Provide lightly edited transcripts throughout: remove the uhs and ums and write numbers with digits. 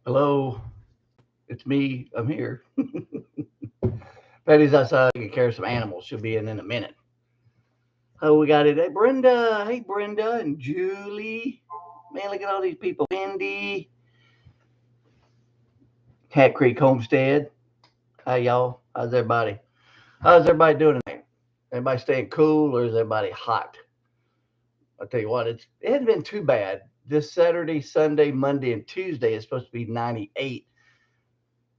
Hello, it's me. I'm here. Betty's outside taking care of some animals. She'll be in a minute. Oh, we got it. Hey, Brenda. Hey, Brenda and Julie. Man, look at all these people. Wendy, Hat Creek Homestead. Hi, y'all. How's everybody? How's everybody doing tonight? Everybody staying cool or is everybody hot? I'll tell you what, it hasn't been too bad. This Saturday, Sunday, Monday, and Tuesday is supposed to be 98,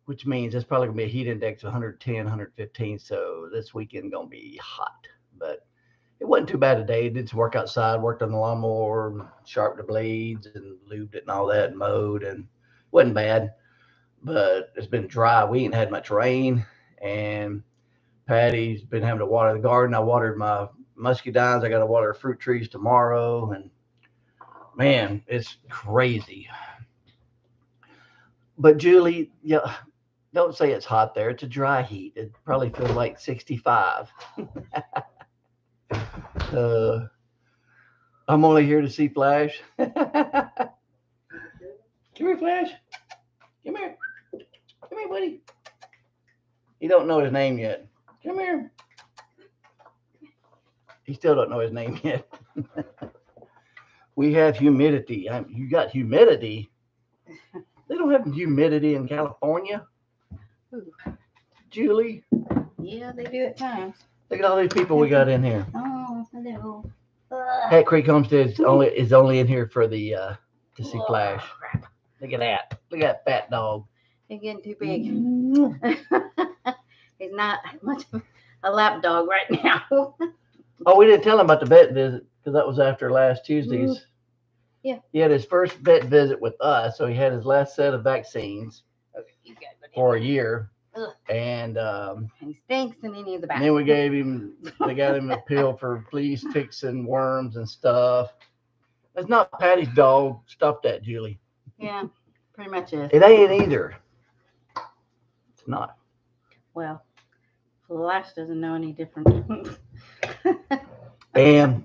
which means it's probably going to be a heat index of 110, 115. So this weekend going to be hot. But it wasn't too bad today. Did some work outside, worked on the lawnmower, sharpened the blades, and lubed it and all that, and mowed, and wasn't bad. But it's been dry. We ain't had much rain, and Patty's been having to water the garden. I watered my muscadines. I got to water fruit trees tomorrow, and man, it's crazy. But Julie, yeah, don't say it's hot there. It's a dry heat. It probably feels like 65. Uh, I'm only here to see Flash. Come here, Flash. Come here. Come here, buddy. He don't know his name yet. Come here. He still don't know his name yet. We have humidity. You got humidity. They don't have humidity in California. Ooh. Julie, Yeah, they do at times. look at all these people we got in here. Oh, hello. Hat Creek Homestead is only in here for the to see Flash. Crap. Look at that. Look at that fat dog. He's getting too big. Mm-hmm. He's not much of a lap dog right now. Oh, we didn't tell him about the vet visit because that was after last Tuesday's. Yeah. He had his first vet visit with us, so he had his last set of vaccines You got it. for a year, Ugh. and He stinks and he needs a bath. then they got him a pill for fleas, ticks, and worms and stuff. That's not Patty's dog. Stop that, Julie. Yeah, pretty much is. It ain't either. It's not. Well, Flash doesn't know any different. And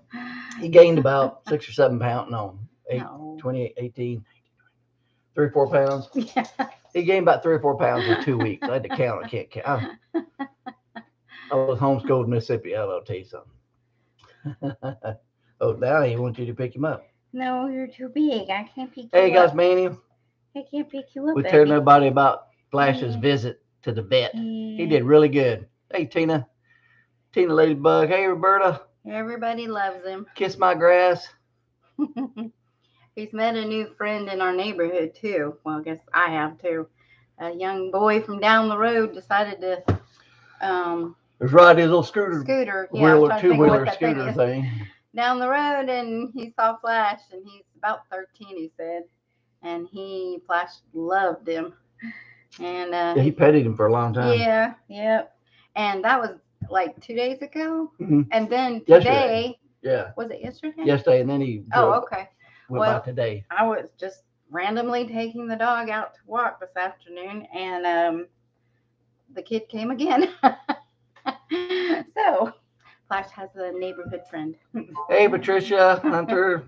he gained about 6 or 7 pounds. No, 8, No. 28, 18, 3 or 4 pounds. Yeah. He gained about 3 or 4 pounds in 2 weeks. I had to count. I can't count. I was homeschooled in Mississippi. I'll tell you something. Oh, now he wants you to pick him up. No, you're too big. I can't pick Hey, you guys, up. Manny. I can't pick you up, We're baby. telling everybody about Flash's Yeah. visit to the vet. He Yeah. did really good. Hey, Tina. Tina Ladybug. Hey, Roberta. Everybody loves him. Kiss my grass. He's met a new friend in our neighborhood too. Well, I guess I have too. A young boy from down the road decided to There's riding his little scooter, scooter. Yeah, I'm wheeler, trying to think of two-wheeler what that thing scooter is. thing. Down the road, and he saw Flash, and he's about 13, he said, and Flash loved him, and Yeah, he petted him for a long time. yeah, and that was like 2 days ago, Mhm. and then Yesterday. today, Yeah, was it yesterday? yesterday, and then he Oh, drove, okay. went Well, by today. I was just randomly taking the dog out to walk this afternoon, and the kid came again. So, Flash has a neighborhood friend. Hey, Patricia Hunter.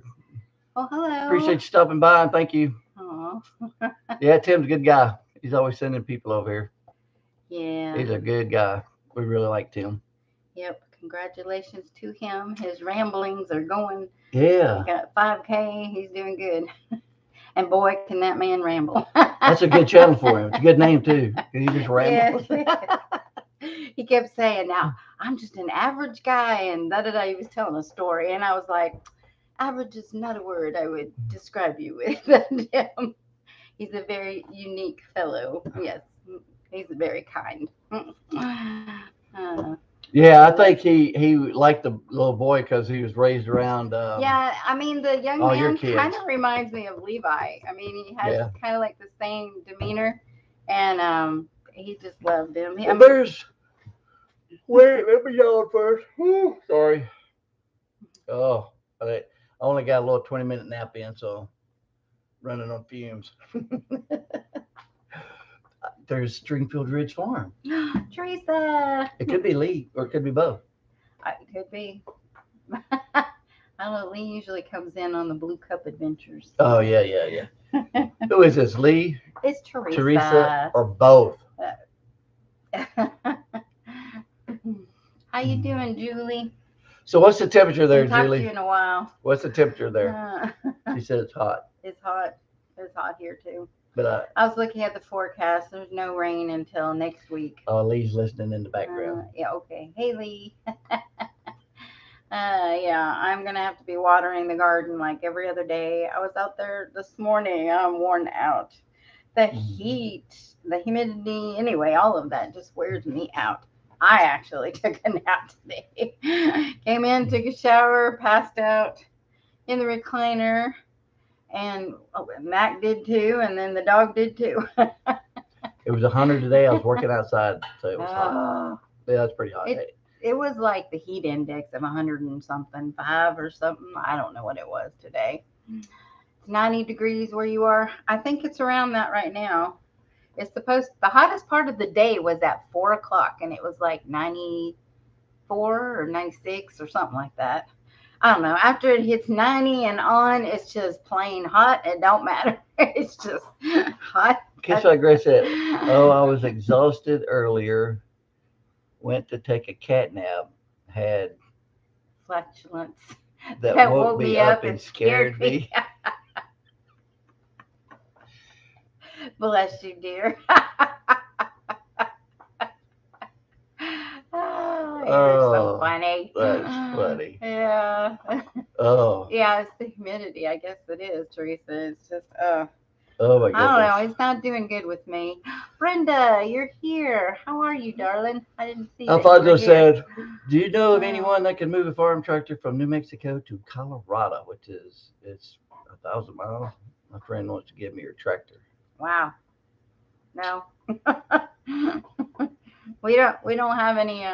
Oh, hello. Appreciate you stopping by and thank you. Aw. Yeah, Tim's a good guy. He's always sending people over here. Yeah. He's a good guy. We really like Tim. Yep. Congratulations to him. His ramblings are going. Yeah. He got 5K. He's doing good. And boy, can that man ramble. That's a good channel for him. It's a good name, too. He just rambles. Yeah. He kept saying, now, I'm just an average guy. And da-da-da. He was telling a story. And I was like, average is not a word I would describe you with. He's a very unique fellow. Yes. He's very kind. Yeah, I think he liked the little boy because he was raised around. Yeah, I mean, the young all your man kids. kind of reminds me of Levi. I mean, he has Yeah. kind of like the same demeanor, and he just loved him. Well, there's. Wait, let me yawn first. Whew, sorry. Oh, I only got a little 20-minute nap in, so running on fumes. There's Stringfield Ridge Farm. Teresa. It could be Lee or it could be both. It could be. I don't know. Lee usually comes in on the Blue Cup adventures. Oh, yeah. Who is this, Lee? It's Teresa, Teresa. or both? How you doing, Julie? So what's the temperature there, Haven't talked to Julie? you in a while. What's the temperature there? Uh, She said it's hot, it's hot. It's hot here too. but I was looking at the forecast. There's no rain until next week. Lee's listening in the background. Yeah, okay. Hey, Lee. Yeah, I'm gonna have to be watering the garden like every other day. I was out there this morning. I'm worn out. The heat, the humidity, anyway, all of that just wears me out. I actually took a nap today. Came in, took a shower, passed out in the recliner, and Mac did too, and then the dog did too. It was 100 today. I was working outside, so it was hot. Oh, Yeah, that's pretty hot. it was like the heat index of 100 and something, 5 or something. I don't know what it was today. It's 90 degrees where you are. I think it's around that right now. The hottest part of the day was at 4 o'clock, and it was like 94 or 96 or something like that. I don't know. After it hits 90 and on, it's just plain hot. It don't matter. It's just hot. Guess what Grace said? Oh, I was exhausted earlier. Went to take a cat nap. Had Flatulence. that woke me up and scared me. Bless you, dear. Oh, you're so funny. That's funny. Yeah. Oh. Yeah, it's the humidity. I guess it is, Teresa. It's just, oh my goodness. I don't know. It's not doing good with me. Brenda, you're here. How are you, darling? I didn't see you. Alfonso said, do you know of anyone that can move a farm tractor from New Mexico to Colorado, which is, it's 1,000 miles? My friend wants to give me her tractor. Wow. No. we don't have any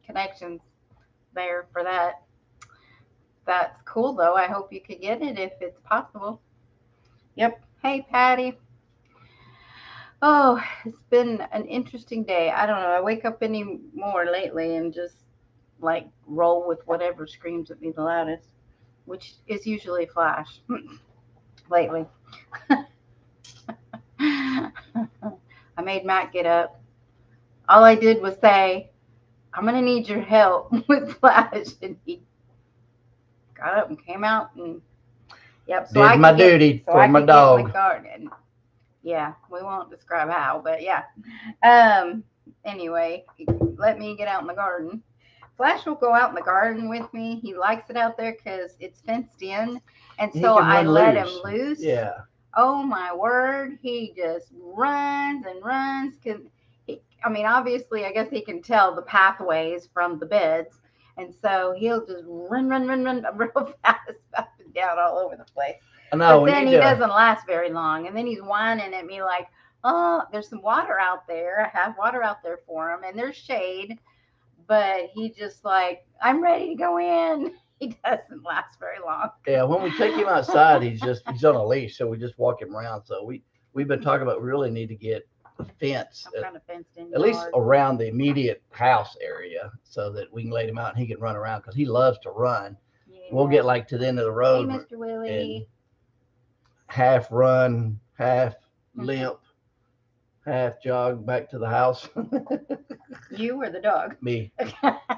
connections there for that. That's cool though. I hope you could get it if it's possible. Yep. Hey, Patty. Oh, it's been an interesting day. I don't know. I wake up any more lately and just like roll with whatever screams at me the loudest, which is usually Flash lately. I made Matt get up. All I did was say, I'm going to need your help with Flash. And he got up and came out and, yep. So did my duty for my dog. Yeah, we won't describe how, but yeah. Anyway, let me get out in the garden. Flash will go out in the garden with me. He likes it out there because it's fenced in. And so I let him loose. Yeah. Oh, my word. He just runs and runs. Obviously, I guess he can tell the pathways from the beds. And so he'll just run real fast up and down all over the place. No, but then he doesn't last very long. And then he's whining at me like, oh, there's some water out there. I have water out there for him. And there's shade. But he just like, I'm ready to go in. He doesn't last very long. Yeah, when we take him outside, he's on a leash. So we just walk him around. So we've been talking about we really need to get a fence. Kind of fenced in at least around the immediate house area so that we can let him out and he can run around because he loves to run. Yeah. We'll get like to the end of the road. Hey, Mr. Willie. Half run, half limp, half jog back to the house. You or the dog? Me.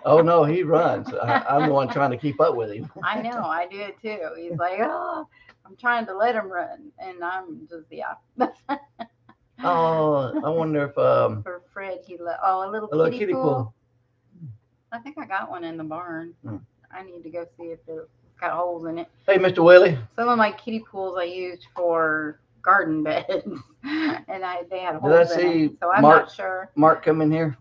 Oh no, he runs. I'm the one trying to keep up with him. I know, I do it too. He's like, oh, I'm trying to let him run, and I'm just Oh, I wonder if for Fred a little kiddie pool. I think I got one in the barn. I need to go see if it's got holes in it. Hey, Mr. Willie. Some of my kiddie pools I used for garden beds, and they had holes Did I in see it, so I'm not sure. Mark come in here.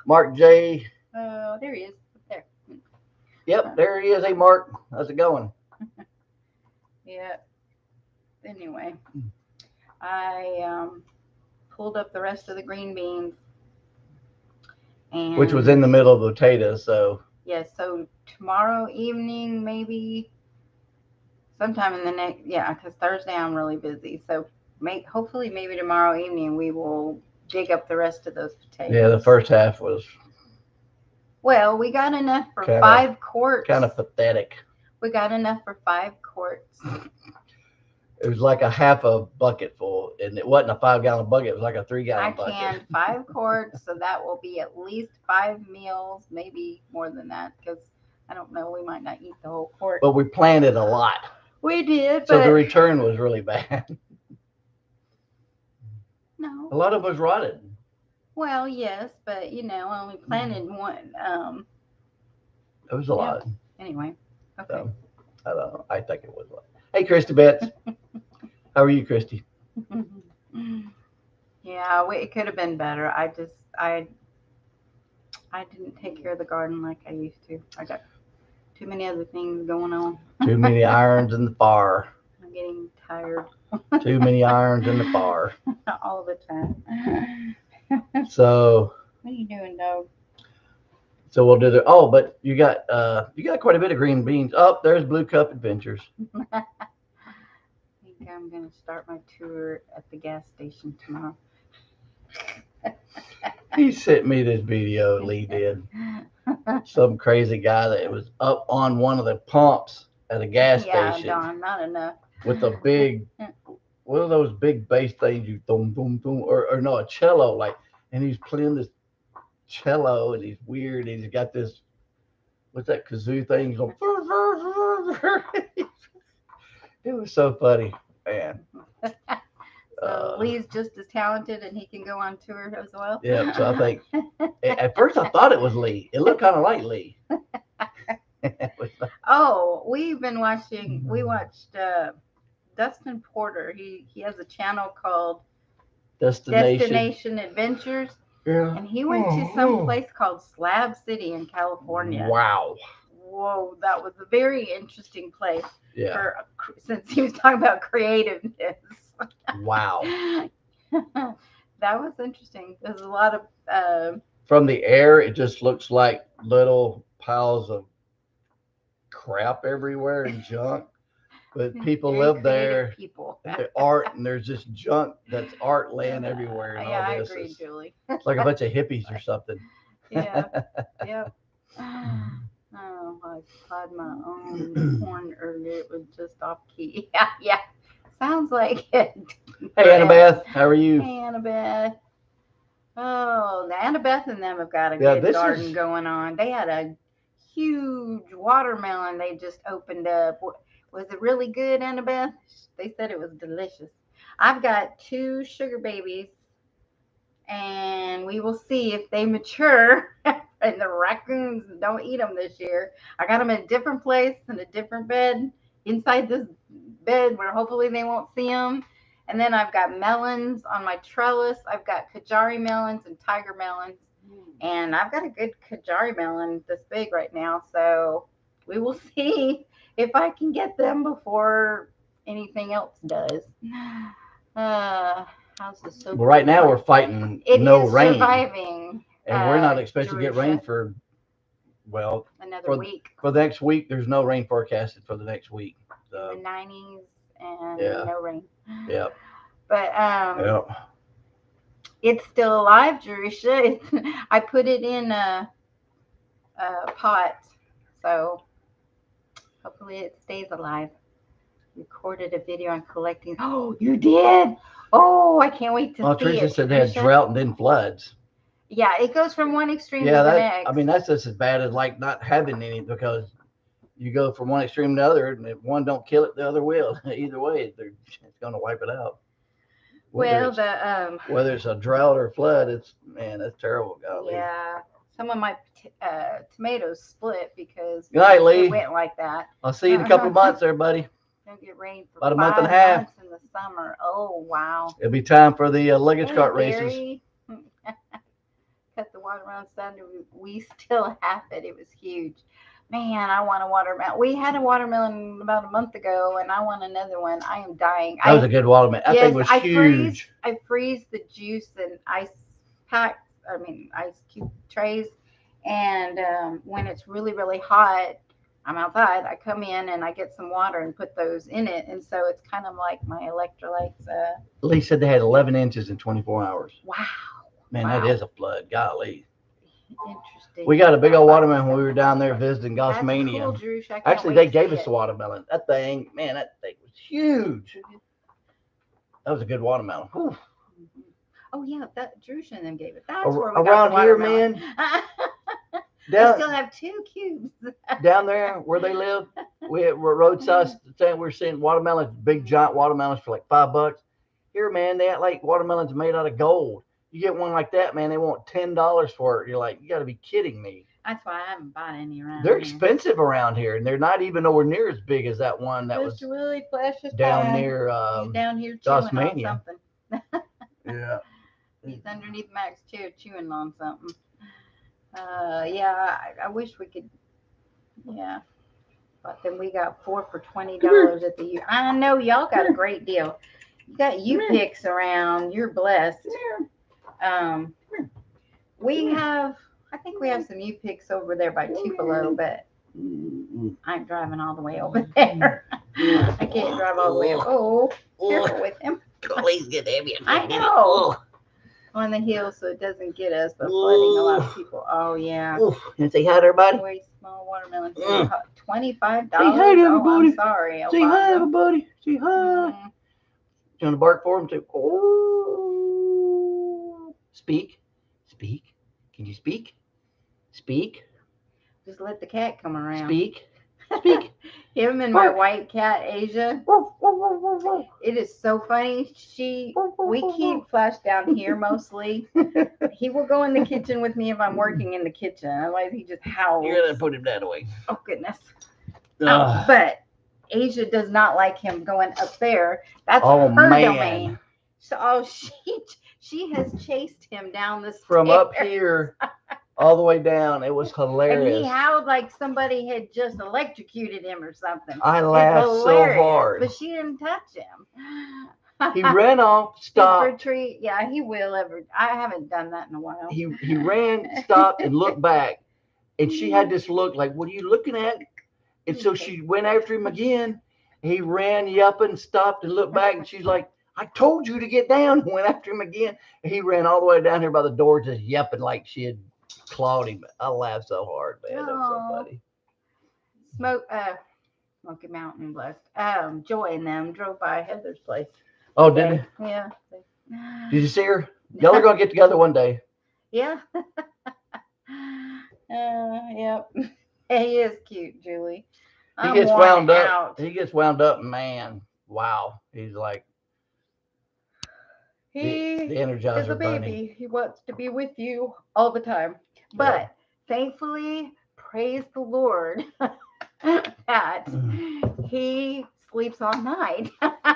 Mark J. Oh, there he is. There. Yep, there he is. Hey, Mark. How's it going? Yeah. Anyway, I pulled up the rest of the green beans. Which was in the middle of the potatoes, so. Yes, so tomorrow evening, maybe sometime in the next, because Thursday I'm really busy. So hopefully maybe tomorrow evening we will dig up the rest of those potatoes. Yeah, the first half was. Well, we got enough for 5 quarts. Kind of pathetic. We got enough for 5 quarts. It was like a half a bucket full, and it wasn't a 5 gallon bucket. It was like a 3 gallon I bucket. canned 5 quarts, so that will be at least 5 meals, maybe more than that, because I don't know, we might not eat the whole quart. But we planted a lot, We did, so the but return was really bad. no. A lot of us rotted. Well, yes, but I only planted one. It was a Yeah. lot. Anyway, okay. So, I don't know. I think it was a lot. Hey, Christy Betts. How are you, Christy? Yeah, it could have been better. I didn't take care of the garden like I used to. I got too many other things going on. Too many irons in the fire. I'm getting tired. Too many irons in the fire. All the time. So What are you doing, dog? so we'll do the. Oh, but you got quite a bit of green beans. Oh, there's Blue Cup Adventures. I think I'm gonna start my tour at the gas station tomorrow. He sent me this video. Lee did. Some crazy guy that was up on one of the pumps at a gas station Don, not enough. with a big, one of those big bass things you boom boom boom, or no, a cello, like, and he's playing this cello and he's weird and he's got this, what's that kazoo thing? He's going, it was so funny, man. So Lee's just as talented and he can go on tour as well. Yeah, so I think at first I thought it was Lee. It looked kind of like Lee. Oh, we've been watching. We watched Dustin Porter. He has a channel called Destination Adventures. Yeah. And he went to some place called Slab City in California. Wow. Whoa, that was a very interesting place. Yeah. Since he was talking about creativeness. Wow. That was interesting. There's a lot of from the air, it just looks like little piles of crap everywhere and junk. But people live there. People. Art, and there's just junk that's art laying everywhere. And yeah, all I this. agree, Julie. It's like a bunch of hippies or something. Yeah. Yep. Oh, I applied my own horn earlier. It was just off key. Yeah, yeah. Sounds like it. Hey, Annabeth, how are you? Hey, Annabeth. Oh, the Annabeth and them have got a good garden going on. They had a huge watermelon they just opened up. Was it really good, Annabeth? They said it was delicious. I've got 2 sugar babies, and we will see if they mature. And the raccoons don't eat them this year. I got them in a different place, in a different bed, inside this bed where hopefully they won't see them. And then I've got melons on my trellis. I've got Kajari melons and tiger melons. And I've got a good Kajari melon this big right now. So we will see if I can get them before anything else does. How's the soap? Well, right now we're fighting no rain. Surviving. And we're not expecting to get rain for, well, another week. For the next week, there's no rain forecasted for the next week. So. In the 90s and no rain. Yep. But it's still alive, Jerusha. I put it in a pot, so hopefully it stays alive. Recorded a video on collecting. Oh, you did? Oh, I can't wait to see it. Tricia said they had drought and then floods. Yeah, it goes from one extreme to the next. I mean, that's just as bad as like not having any, because you go from one extreme to the other, and if one don't kill it, the other will. Either way, it's going to wipe it out. Whether it's a drought or flood, that's terrible. Golly. Yeah, some of my tomatoes split because Good night, Lee. It went like that. I'll see you in a couple of months, everybody. Don't get rain for about a month and a half in the summer. Oh wow! It'll be time for the luggage cart races. Cut the watermelon down. We still have it. It was huge. Man, I want a watermelon. We had a watermelon about a month ago, and I want another one. I am dying. That was a good watermelon. That thing was huge. I freeze the juice in ice cube trays, and when it's really, really hot, I'm outside. I come in and I get some water and put those in it, and so it's kind of like my electrolytes. Lee said they had 11 inches in 24 hours. Wow. Man, that is a flood. Golly. Interesting. We got a big old watermelon when we were down there visiting Gossmania. Cool, Actually, they gave us the watermelon. That thing was huge. That was a good watermelon. Whew. Mhm. Oh yeah, that Drusha and them gave it. That's where we got the Around here, watermelon. man, I down still have 2 cubes. down there where they live, we're roadside stand. We're seeing watermelons, big giant watermelons for like $5. Here, man, they act like watermelons made out of gold. You get one like that, man, they want $10 for it. You're like, you got to be kidding me. That's why I haven't bought any around They're here. expensive around here, and they're not even nowhere near as big as that one that was Mr. Willie, flash us down by. near He's down here chewing on Tasmania. something. Yeah. He's underneath Mac's chair chewing on something. Yeah, I wish we could. Yeah, but then we got 4 for $20 at the. I know y'all got a great deal. You got U-Picks around. You're blessed. We have. I think we have some U-Picks over there by Tupelo, but I'm driving all the way over there. I can't drive all the way. Oh, careful with him. Please get heavy. I know. On the hill so it doesn't get us, but flooding a lot of people. Oh yeah. And say hi to everybody. Way small watermelon. $25. Say hi to Oh, everybody. I'm sorry. Say hi, Alfonso. everybody. Say hi. Mhm. You want to bark for them too? Oh. Speak. Speak. Can you speak? Speak. Just let the cat come around. Speak. Speak. Him and my white cat Asia. It is so funny. We keep Flash down here mostly. He will go in the kitchen with me if I'm working in the kitchen. Otherwise, he just howls. You're gonna put him that way. Oh goodness. But Asia does not like him going up there. That's her domain. So she has chased him down the stairs. From up here all the way down. It was hilarious. And he howled like somebody had just electrocuted him or something. I laughed so hard. But she didn't touch him. He ran off, stopped. Retreat. Yeah, he will ever. I haven't done that in a while. He ran, stopped, and looked back. And she had this look like, what are you looking at? And so she went after him again. He ran, yelping, stopped, and looked back. And she's like, I told you to get down. Went after him again. And he ran all the way down here by the door, just yelping like she had clawed him. I laughed so hard, man. That was so funny. Smoky Mountain, blessed. Joy and them drove by Heather's place. Oh, did they? Yeah. Did you see her? Y'all are gonna get together one day. Yeah. Yep. He is cute, Julie. He gets wound up. He gets wound up, man. Wow. He's like the Energizer is a baby. Bunny. He wants to be with you all the time. But thankfully, praise the Lord that he sleeps all night. I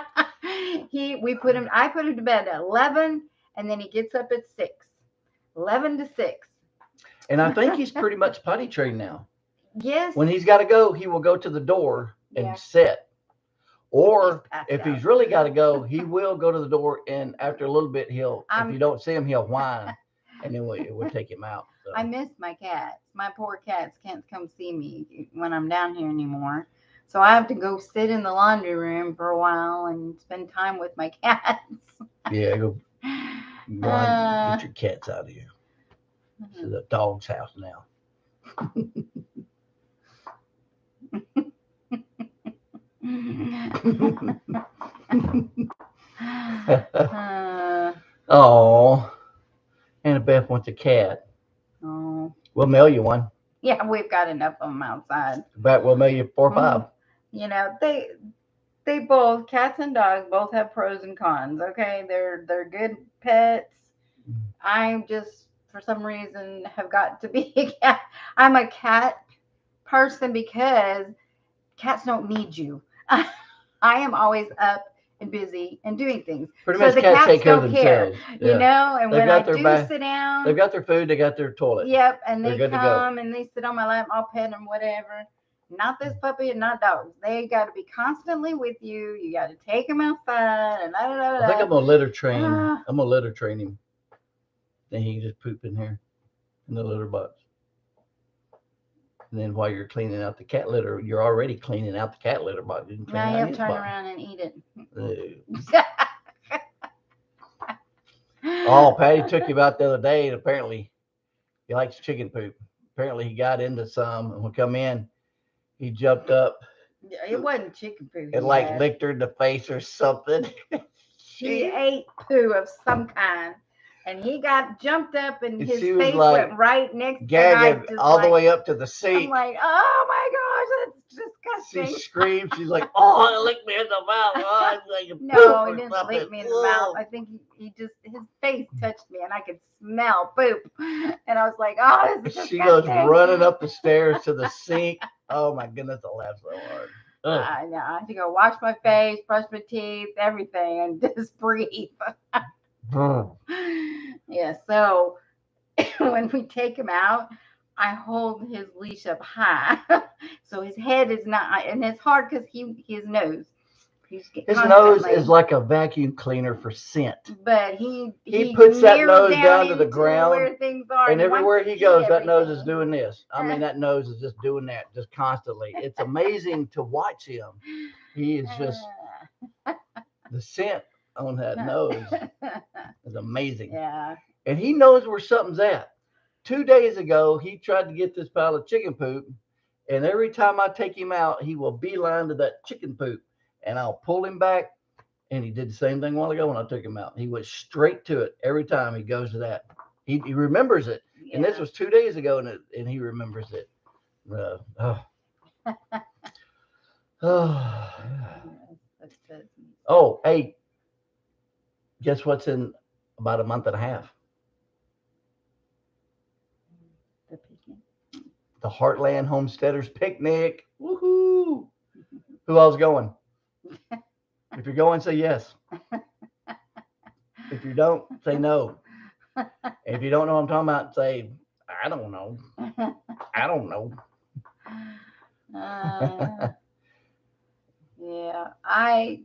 put him to bed at 11 and then he gets up at 6. 11 to 6. And I think he's pretty much potty trained now. Yes. When he's got to go, he will go to the door and sit. Or if he's really got to go, he will go to the door, and after a little bit, if you don't see him, he'll whine, and then we'll take him out. So. I miss my cats. My poor cats can't come see me when I'm down here anymore. So I have to go sit in the laundry room for a while and spend time with my cats. Yeah, go get your cats out of here. This is a dog's house now. Oh, Annabeth wants a cat. Oh, we'll mail you one. Yeah, we've got enough of them outside. But we'll mail you 4 or 5. You know, they both, cats and dogs, both have pros and cons. Okay, they're good pets. I just, for some reason, have got to be a cat. I'm a cat person because cats don't need you. I am always up and busy and doing things. Pretty much, cats take care of themselves. You know, and when I do sit down, they've got their food, they got their toilet. Yep, and they come and they sit on my lap, I'll pet them, whatever. Not this puppy and not dogs. They got to be constantly with you. You got to take them outside and I think I'm gonna litter train. I'm gonna litter train him. Then he can just poop in here in the litter box. And then while you're cleaning out the cat litter, you're already cleaning out the cat litter box. Now you have to turn around and eat it. Oh, Patty took him out the other day, and apparently he likes chicken poop. Apparently he got into some, and when we come in, he jumped up. It wasn't chicken poop. It licked her in the face or something. she ate poo of some kind. And he got jumped up and his she was face like went right next to gagging all the way up to the seat. I'm like, oh my gosh, that's disgusting. She screamed. She's like, "Oh, it licked me in the mouth." Oh, it's like No, he didn't lick me in the mouth. I think he just, his face touched me and I could smell poop. And I was like, oh, this is She disgusting. goes running up the stairs to the sink. Oh my goodness, I laughed so hard. I had to go wash my face, brush my teeth, everything, and just breathe. Yeah, so when we take him out, I hold his leash up high, so his head is not, and it's hard because his nose. His nose is like a vacuum cleaner for scent. But he puts that nose down to the ground, where things are, and everywhere he goes, that nose is doing this. I mean, that nose is just doing that, just constantly. It's amazing to watch him. He is just the scent on that nose is amazing. Yeah. And he knows where something's at. 2 days ago, he tried to get this pile of chicken poop, and every time I take him out, he will beeline to that chicken poop, and I'll pull him back. And he did the same thing a while ago when I took him out. He went straight to it every time he goes to that. He remembers it, and this was 2 days ago, and he remembers it. Oh, hey, guess what's in about a month and a half? The Heartland Homesteaders Picnic. Woohoo! Who else going? If you're going, say yes. If you don't, say no. And if you don't know what I'm talking about, say, I don't know. I don't know. Yeah, I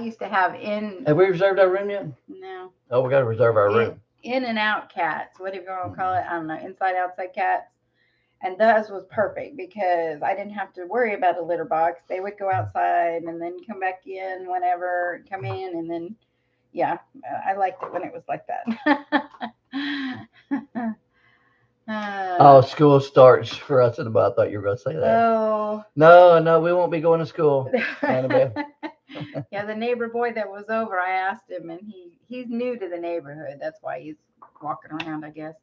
used to have in. Have we reserved our room yet? No. Oh, we got to reserve our room. In and out cats, whatever you want to call it. I don't know, inside, outside cats. And thus was perfect because I didn't have to worry about a litter box. They would go outside and then come back in whenever, come in, and then, yeah, I liked it when it was like that. School starts for us in about. I thought you were going to say that. Oh. No, we won't be going to school. Yeah, the neighbor boy that was over, I asked him, and he's new to the neighborhood. That's why he's walking around, I guess.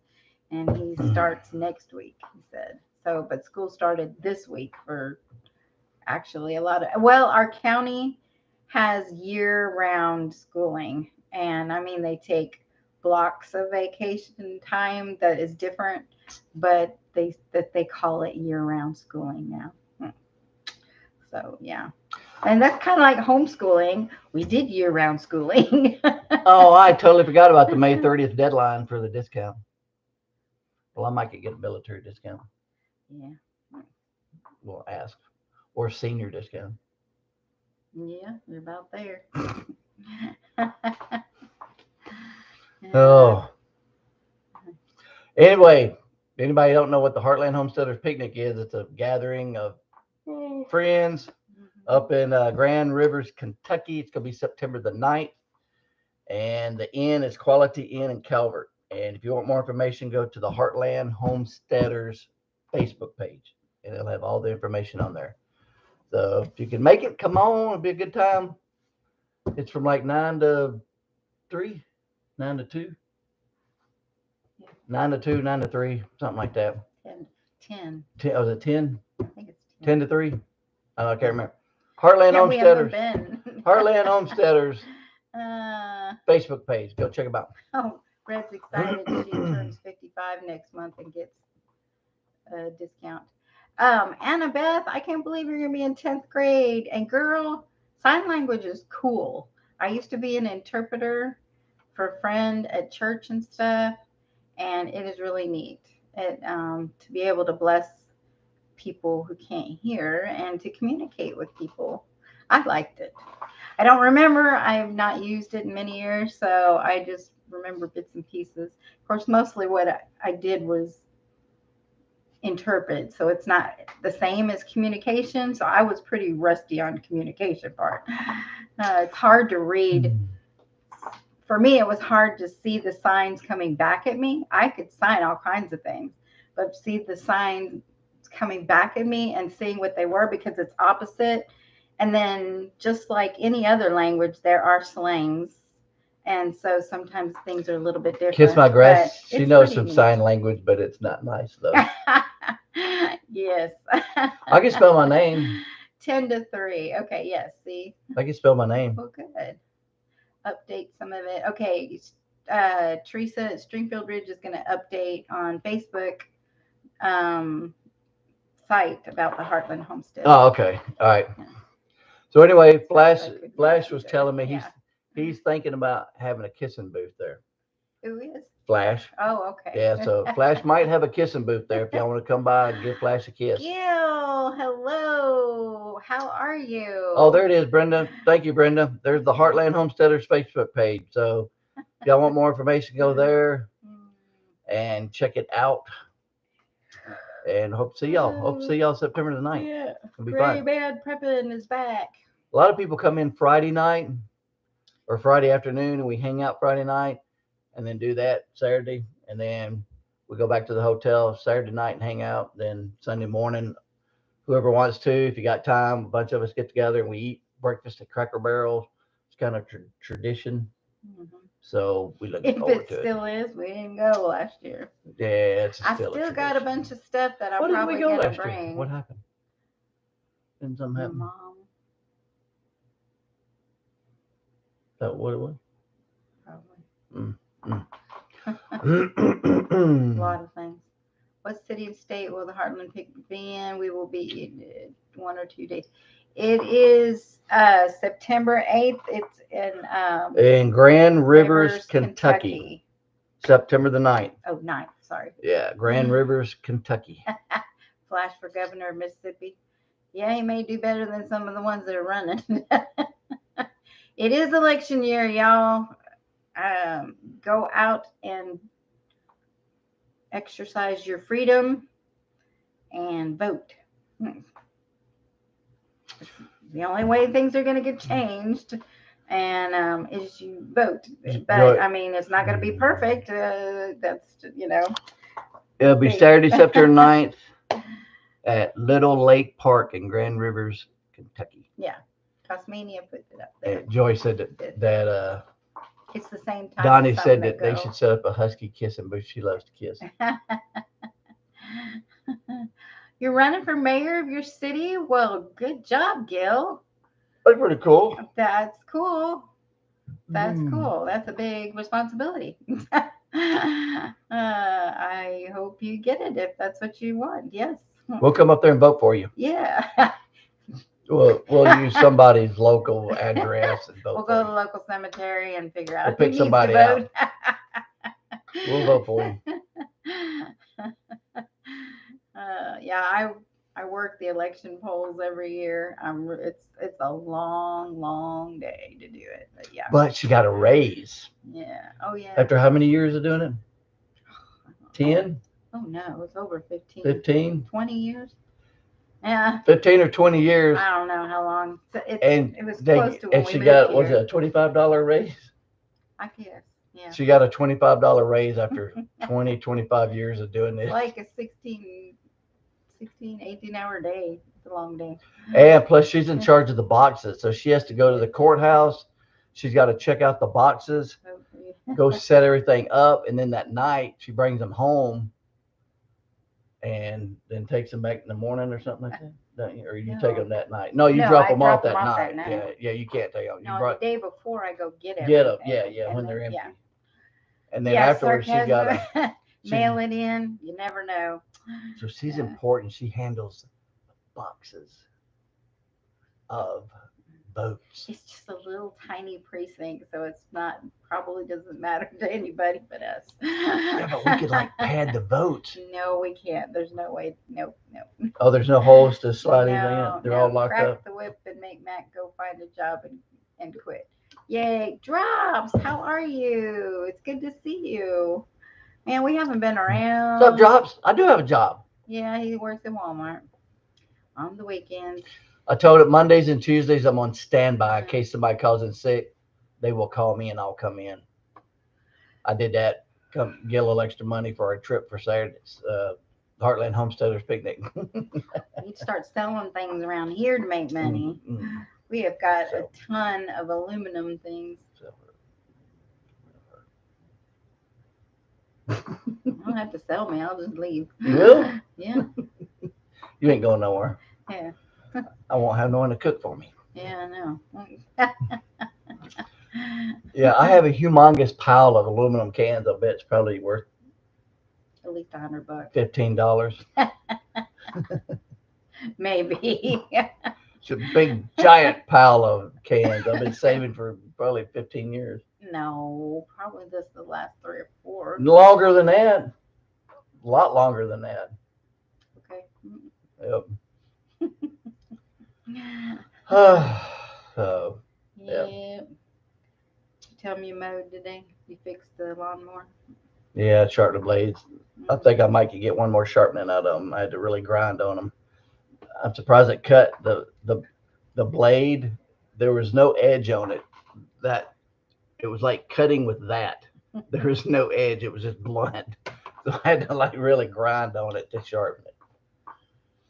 And he starts next week, he said. So, but school started this week for actually a lot of, our county has year-round schooling. And I mean, they take blocks of vacation time that is different, but they call it year-round schooling now. So, yeah. And that's kind of like homeschooling. We did year-round schooling. Oh, I totally forgot about the May 30th deadline for the discount. Well, I might get a military discount. Yeah. We'll ask. Or senior discount. Yeah, you're about there. Oh. Anyway, anybody don't know what the Heartland Homesteaders Picnic is, it's a gathering of friends up in Grand Rivers, Kentucky. It's going to be September the 9th. And the inn is Quality Inn in Calvert. And if you want more information, go to the Heartland Homesteaders Facebook page, and it'll have all the information on there. So if you can make it, come on. It'll be a good time. It's from like 9 to 3, 9 to 2, 9 to 2, 9 to 3, something like that. 10. Was it 10? I think it's 10 to 3? I can't remember. Heartland Homesteaders. Heartland Homesteaders Facebook page. Go check them out. Oh, Red's excited. She turns 55 next month and gets a discount. Annabeth, I can't believe you're going to be in 10th grade. And girl, sign language is cool. I used to be an interpreter for a friend at church and stuff, and it is really neat to be able to bless people who can't hear and to communicate with people. I liked it. I don't remember. I have not used it in many years, so I just remember bits and pieces. Of course, mostly what I did was interpret, so it's not the same as communication. So I was pretty rusty on the communication part. It's hard to read. For me, it was hard to see the signs coming back at me. I could sign all kinds of things, but see the signs coming back at me and seeing what they were, because it's opposite. And then just like any other language, there are slangs And so sometimes things are a little bit different. Kiss my grass. But She it's knows pretty some neat. sign language, but it's not nice though. Yes. I can spell my name. 10 to 3. Okay, yes. See? I can spell my name. Well, good. Update some of it. Okay. Teresa at Stringfield Ridge is going to update on Facebook um, site about the Heartland Homestead. Oh, okay. All right. Yeah. So anyway, Flash I could Flash not was either. telling me Yeah. he's thinking about having a kissing booth there. Who is? Flash. Oh, okay. Yeah, so Flash might have a kissing booth there if y'all want to come by and give Flash a kiss. Gil, hello. How are you? Oh, there it is, Brenda. Thank you, Brenda. There's the Heartland Homesteaders Facebook page. So if y'all want more information, go there and check it out. And hope to see y'all. Hope to see y'all September the 9th. Yeah. It'll be Gray fun. Bad Prepping is back. A lot of people come in Friday night or Friday afternoon, and we hang out Friday night, and then do that Saturday, and then we go back to the hotel Saturday night and hang out. Then Sunday morning, whoever wants to, if you got time, a bunch of us get together and we eat breakfast at Cracker Barrel. It's kind of tradition. Mm-hmm. So we look If forward it to still is, we didn't go last year. Yeah, it's I still still got a bunch of stuff that I'm Why didn't probably we go gonna last year? bring. What happened? Didn't something happen? Mom, That what it was? probably. A lot of things. What city and state will the Heartland picnic be in? We will be in 1 or 2 days. It is September 8th. It's in Grand Rivers, Kentucky. September the 9th. Oh, 9th, sorry. Yeah, Grand Rivers, Kentucky. Flash for governor of Mississippi. Yeah, he may do better than some of the ones that are running. It is election year, y'all. Go out and exercise your freedom and vote. The only way things are going to get changed and is you vote. But I mean, it's not going to be perfect. That's It'll be Saturday, September 9th at Little Lake Park in Grand Rivers, Kentucky. Yeah, Tasmania put it up there. Joy said that it's the same time. Donnie said that they should set up a husky kissing booth. She loves to kiss. You're running for mayor of your city? Well, good job, Gil. That's pretty cool. That's cool. That's cool. That's a big responsibility. I hope you get it if that's what you want. Yes. We'll come up there and vote for you. Yeah. We'll use somebody's local address and vote. We'll go to the local cemetery and figure out pick who somebody needs to vote. We'll vote for you. Yeah, I work the election polls every year. It's a long day to do it, but yeah. But she got a raise. Yeah. Oh yeah. After how many years of doing it? 10? Oh no, it's over 15. 15? 20 years. Yeah. 15 or 20 years. I don't know how long. It was close to when we she moved got here. Was it a $25 raise? I guess. Yeah. She got a $25 raise after 25 years of doing this. Like a 16, 18-hour day. It's a long day. And plus she's in charge of the boxes. So she has to go to the courthouse. She's got to check out the boxes, go set everything up. And then that night she brings them home and then takes them back in the morning or something like that. Or you take them that night? No, you drop them off that night. Yeah, you can't take them. No, the day before I go get everything. Get them, yeah, when they're empty. Yeah. And then afterwards she got to mail it in. You never know. So she's important. She handles boxes of votes. It's just a little tiny precinct, so it's probably doesn't matter to anybody but us. Yeah, but we could pad the votes. No, we can't. There's no way. Nope. Oh, there's no holes to slide anything in. They're all locked Crack up. the whip and make Matt go find a job and quit. Yay, Drops! How are you? It's good to see you. Man, we haven't been around. What's up, Drops? I do have a job. Yeah, he works at Walmart on the weekends. I told it Mondays and Tuesdays I'm on standby in case somebody calls in sick. They will call me and I'll come in. I did that. Come get a little extra money for our trip for Saturday's Heartland Homesteaders picnic. You'd start selling things around here to make money. We have got a ton of aluminum things. don't have to sell me. I'll just leave. You will? Yeah. You ain't going nowhere. Yeah. I won't have no one to cook for me. Yeah, I know. Yeah, I have a humongous pile of aluminum cans. I bet it's probably worth At least $100. $15. Maybe. It's a big, giant pile of cans. I've been saving for probably 15 years. No, probably just the last 3 or 4. Longer than that. A lot longer than that. Okay. Yep. So, yeah. Yeah. Tell me you mowed today. You fixed the lawnmower. Yeah, sharpen the blades. I think I might could get one more sharpening out of them. I had to really grind on them. I'm surprised it cut the blade. There was no edge on it. That it was like cutting with that. There was no edge. It was just blunt. So I had to like really grind on it to sharpen it.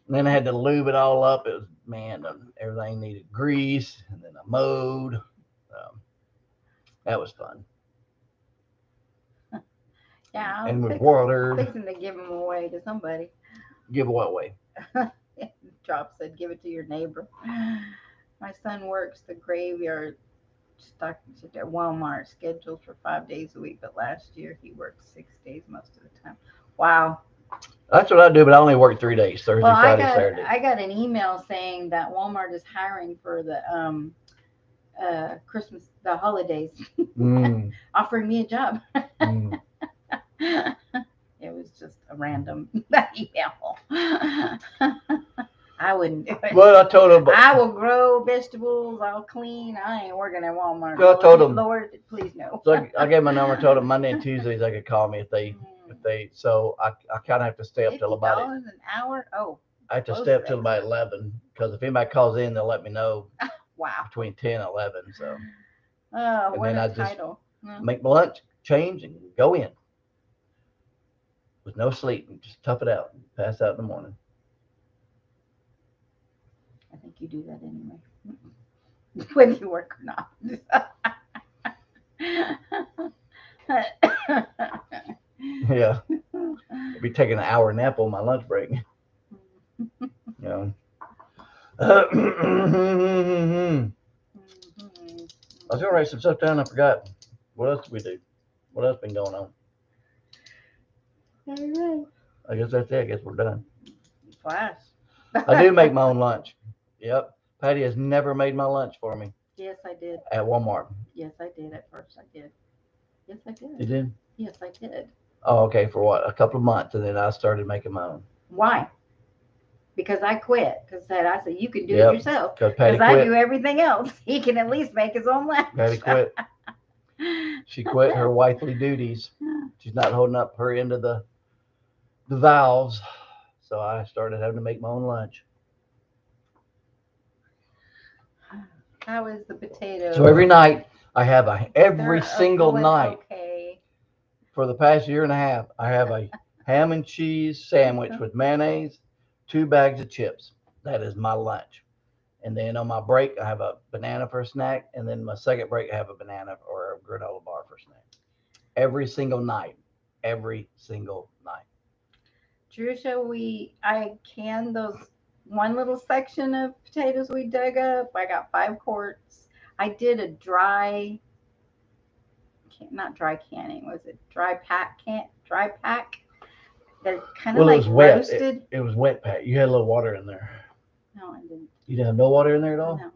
And then I had to lube it all up. It was man, everything needed grease, and then I mowed. That was fun. Yeah, And with I'm water, fixing to give them away to somebody. give what away? Drop said, give it to your neighbor. My son works the graveyard stuck at Walmart, scheduled for 5 days a week, but last year he worked 6 days most of the time. Wow. That's what I do, but I only work 3 days: Thursday, Well, Friday, Saturday. I got an email saying that Walmart is hiring for the Christmas, the holidays, offering me a job. Mm. It was just a random email. I wouldn't do it. Well, I told him. I will grow vegetables. I'll clean. I ain't working at Walmart. I told him. Lord, please no. So I gave my number. Told them Monday and Tuesdays they could call me if they. So I kind of have to stay up till about $50 an hour. Oh, I have to stay up till about 11 because if anybody calls in, they'll let me know wow. between 10 and 11. So What then a I just title. make my lunch, change, and go in with no sleep and just tough it out and pass out in the morning. I think you do that anyway, whether you work or not. Yeah, I'll be taking an hour nap on my lunch break. You know. I was gonna write some stuff down. I forgot. What else did we do? What else been going on? I guess that's it. I guess we're done. Flash. I do make my own lunch. Yep. Patty has never made my lunch for me Yes, I did. at Walmart. Yes, I did. At first, I did. Yes, I You did. did? Yes, I did. Oh, okay. For what? A couple of months, and then I started making my own. Why? Because I quit. I said you can do Yep, it yourself. Because Patty Because I do quit. everything else. He can at least make his own lunch. Patty quit. She quit her wifely duties. She's not holding up her end of the vows. So I started having to make my own lunch. How is the potato? So every night I have every They're single going night okay. for the past year and a half, I have a ham and cheese sandwich with mayonnaise, 2 bags of chips. That is my lunch. And then on my break, I have a banana for a snack. And then my second break, I have a banana or a granola bar for a snack. Every single night. Every single night. Jerusha, I canned those one little section of potatoes we dug up. I got 5 quarts. I did a not dry canning. Was it dry pack? Dry pack. They're kind of Well, it like was wet. roasted. It was wet, Pat. You had a little water in there. No, I didn't. You didn't have no water in there at all? No.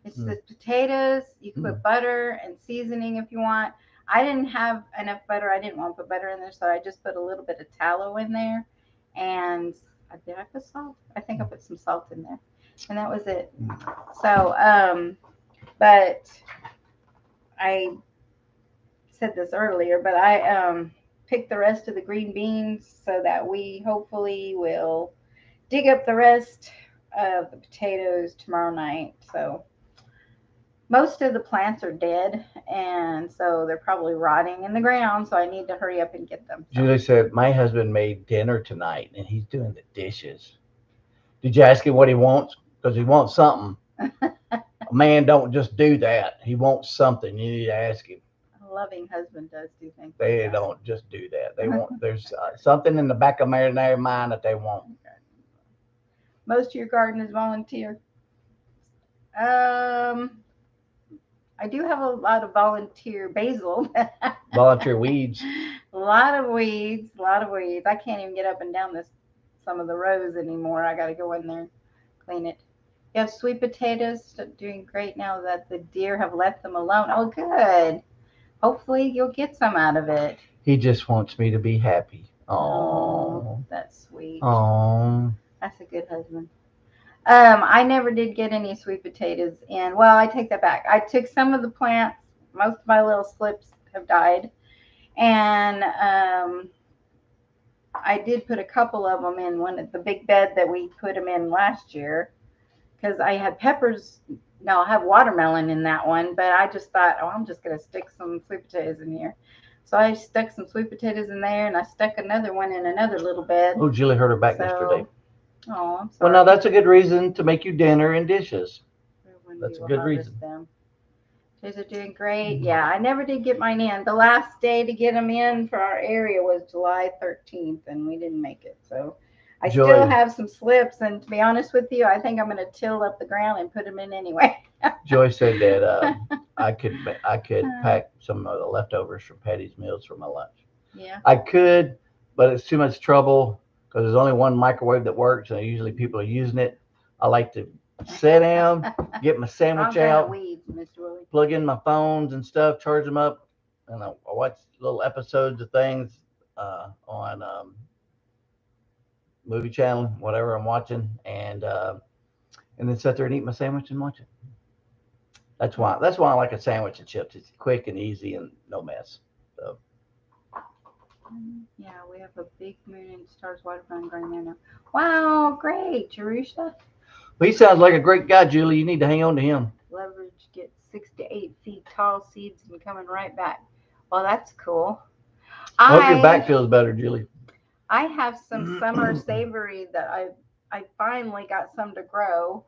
It's the potatoes. You can put butter and seasoning if you want. I didn't have enough butter. I didn't want to put butter in there, so I just put a little bit of tallow in there. And did I put salt? I think I put some salt in there. And that was it. So, but I said this earlier, but I picked the rest of the green beans so that we hopefully will dig up the rest of the potatoes tomorrow night. So most of the plants are dead, and so they're probably rotting in the ground, so I need to hurry up and get them. So. Julie said, my husband made dinner tonight, and he's doing the dishes. Did you ask him what he wants? Because he wants something. A man don't just do that. He wants something. You need to ask him. loving husband does do things like They that. don't just do that. They want. There's something in the back of their mind that they want. Most of your garden is volunteer. Um, I do have a lot of volunteer basil. Volunteer weeds. A lot of weeds, a lot of weeds. I can't even get up and down this some of the rows anymore. I got to go in there and clean it. You have sweet potatoes doing great now that the deer have left them alone. Oh, good. Hopefully you'll get some out of it. He just wants me to be happy. Oh, Oh, that's sweet. oh. That's a good husband. I never did get any sweet potatoes in. Well, I take that back. I took some of the plants. Most of my little slips have died, and I did put a couple of them in one of the big bed that we put them in last year because I had peppers. No, I have watermelon in that one, but I just thought, oh, I'm just gonna stick some sweet potatoes in here. So I stuck some sweet potatoes in there, and I stuck another one in another little bed. Oh, Julie hurt her back So, yesterday. oh, I'm sorry. Well, now that's a good reason to make you dinner and dishes. When That's we a will good reason. them. These are doing great. Yeah, I never did get mine in. The last day to get them in for our area was July 13th, and we didn't make it. So I Joy. still have some slips, and to be honest with you, I think I'm going to till up the ground and put them in anyway. Joy said that I could pack some of the leftovers from Patty's Meals for my lunch. Yeah. I could, but it's too much trouble because there's only one microwave that works, and usually people are using it. I like to sit down, get my sandwich out, weeds, Mr. Willie. plug in my phones and stuff, charge them up, and I watch little episodes of things on movie channel, whatever I'm watching, and then sit there and eat my sandwich and watch it. That's why I like a sandwich and chips. It's quick and easy and no mess. So. Yeah, we have a big moon and stars watermelon growing there now. Wow, great, Jerusha. Well, he sounds like a great guy, Julie. You need to hang on to him. Leverage gets 6 to 8 feet tall seeds and coming right back. Well, that's cool. I hope your back feels better, Julie. I have some summer savory that I finally got some to grow,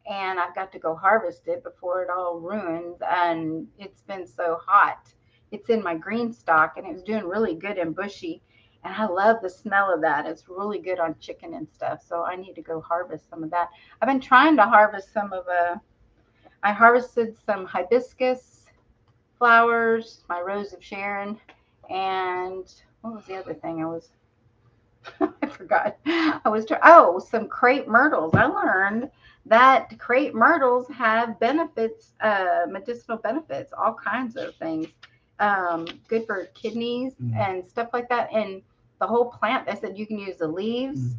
and I've got to go harvest it before it all ruins. And it's been so hot. It's in my green stock, and it was doing really good and bushy. And I love the smell of that. It's really good on chicken and stuff. So I need to go harvest some of that. I've been trying to harvest some of I harvested some hibiscus flowers, my Rose of Sharon, and what was the other thing I was I forgot. Some crepe myrtles. I learned that crepe myrtles have benefits, medicinal benefits, all kinds of things. Good for kidneys and stuff like that. And the whole plant, they said you can use the leaves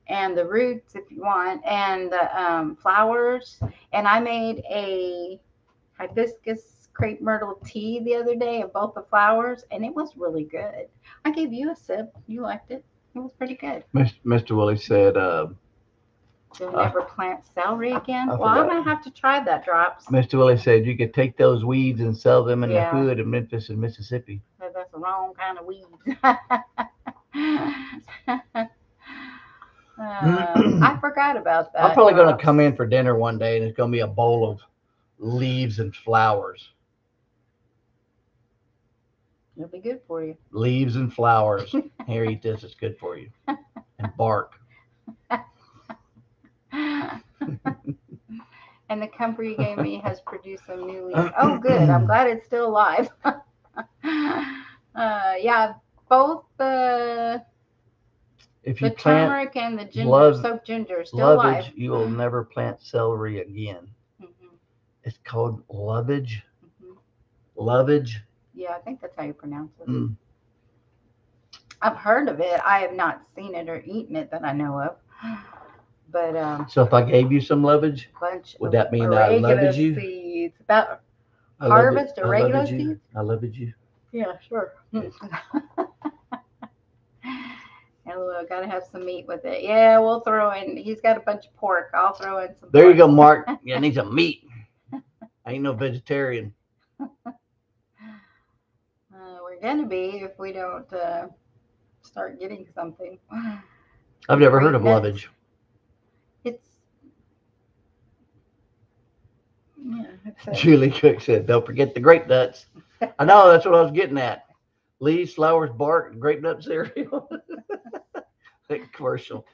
and the roots if you want, and the flowers. And I made a hibiscus crepe myrtle tea the other day of both the flowers, and it was really good. I gave you a sip. You liked it. It was pretty good. Mr. Willie said, You'll never plant celery again? I Well, I'm forgot. going to have to try that, Drops. Mr. Willie said you could take those weeds and sell them in the Yeah. hood of Memphis and Mississippi. But that's the wrong kind of weeds. I forgot about that. I'm probably going to Drops. come in for dinner one day, and it's going to be a bowl of leaves and flowers. It'll be good for you. Leaves and flowers. Here, eat this. It's good for you. And bark. And the comfort you gave me has produced some new leaves. Oh, good. I'm glad it's still alive. Yeah, both the turmeric and the ginger, soaked ginger, still alive. You will never plant celery again. Mm-hmm. It's called lovage. Mm-hmm. Lovage. Yeah, I think that's how you pronounce it. Mm. I've heard of it. I have not seen it or eaten it that I know of. But so if I gave you some lovage, would that mean that I lovage you? Seeds. About harvest oregano seeds? I lovage you. Yeah, sure. I gotta have some meat with it. Yeah, we'll throw in. He's got a bunch of pork. I'll throw in some. There pork. You go, Mark. Yeah, I need some meat. I ain't no vegetarian. We're gonna be if we don't start getting something. I've never heard of lovage. Julie Cook said, "Don't forget the grape nuts." I know that's what I was getting at. Leaves, flowers, bark, grape nut cereal. That commercial.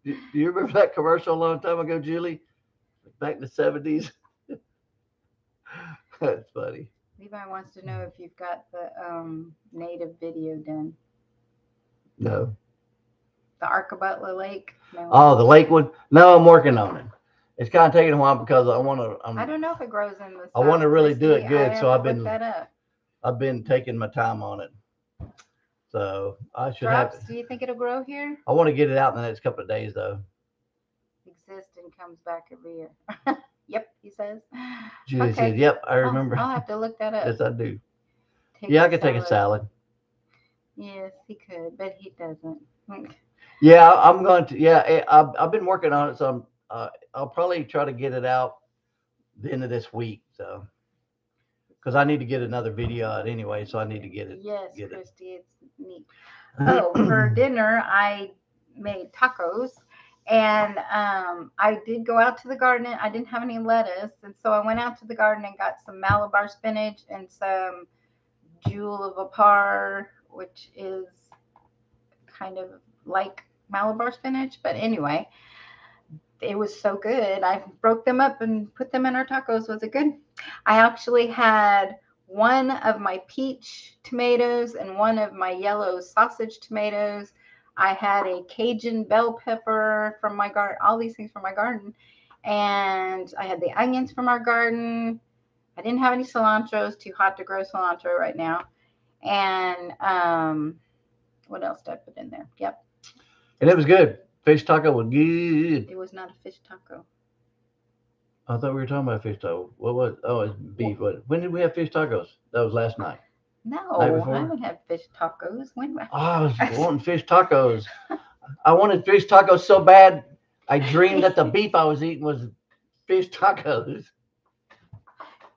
Do you remember that commercial a long time ago, Julie? Back in the 70s? That's funny. Levi wants to know if you've got the native video done. No. The Arcabutler Lake. No. Oh, the lake one? No, I'm working on it. It's kind of taking a while because I want to. I don't know if it grows in the South. I want to really do it good, I so have to look that up. I've been taking my time on it. So I should Drops, have. do you think it'll grow here? I want to get it out in the next couple of days, though. Exists and comes back every year. Yep, he says. Julie said, "Yep, I remember." I'll have to look that up. Yes, I do. Take Yeah, a I could take a salad. Yes, he could, but he doesn't. Yeah, I'm going to. Yeah, I've been working on it, so I'll probably try to get it out the end of this week. So, because I need to get another video out anyway, so I need to get it. Yes, get Christy, it's neat. Oh, for dinner, I made tacos. And I did go out to the garden. I didn't have any lettuce. And so I went out to the garden and got some Malabar spinach and some Jewel of Apar, which is kind of like Malabar spinach. But anyway, it was so good. I broke them up and put them in our tacos. Was it good? I actually had one of my peach tomatoes and one of my yellow sausage tomatoes. I had a Cajun bell pepper from my garden, all these things from my garden. And I had the onions from our garden. I didn't have any cilantro. It's too hot to grow cilantro right now. And what else did I put in there? Yep. And it was good. Fish taco was good. It was not a fish taco. I thought we were talking about fish taco. What was? Oh, it's beef. What? When did we have fish tacos? That was last night. No, Night I before? haven't had fish tacos. When? Oh, I was wanting fish tacos. I wanted fish tacos so bad. I dreamed that the beef I was eating was fish tacos.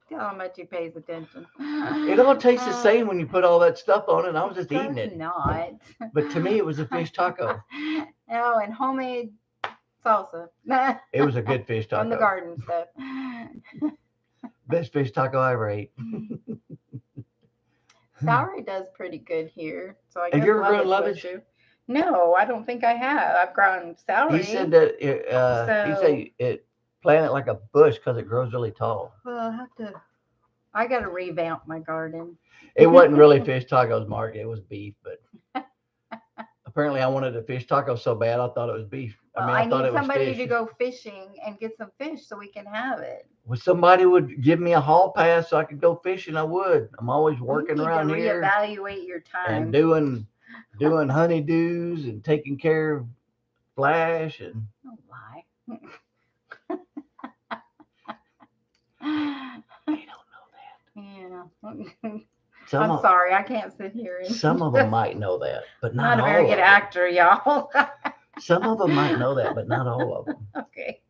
Tell how much he pays attention. It all tastes the same when you put all that stuff on it. And I was just eating it. Not. But to me, it was a fish taco. Oh, and homemade salsa. It was a good fish taco. From the garden stuff. Best fish taco I ever ate. Celery does pretty good here. So I guess Have you ever grown lovage? No, I don't think I have. I've grown celery. He said that he said it plant it like a bush because it grows really tall. Well, I got to revamp my garden. It wasn't really fish tacos, Mark. It was beef, but apparently I wanted a fish taco so bad I thought it was beef. Well, I thought it was somebody fish. to go fishing and get some fish so we can have it. Well, somebody would give me a hall pass so I could go fishing. I would. I'm always working around here. Reevaluate your time. And doing honeydews and taking care of Flash and. Don't lie. They don't know that. Yeah. I'm sorry, I can't sit here. Some of them might know that, but not all. Not a very good actor, y'all. Some of them might know that, but not all of them. Okay.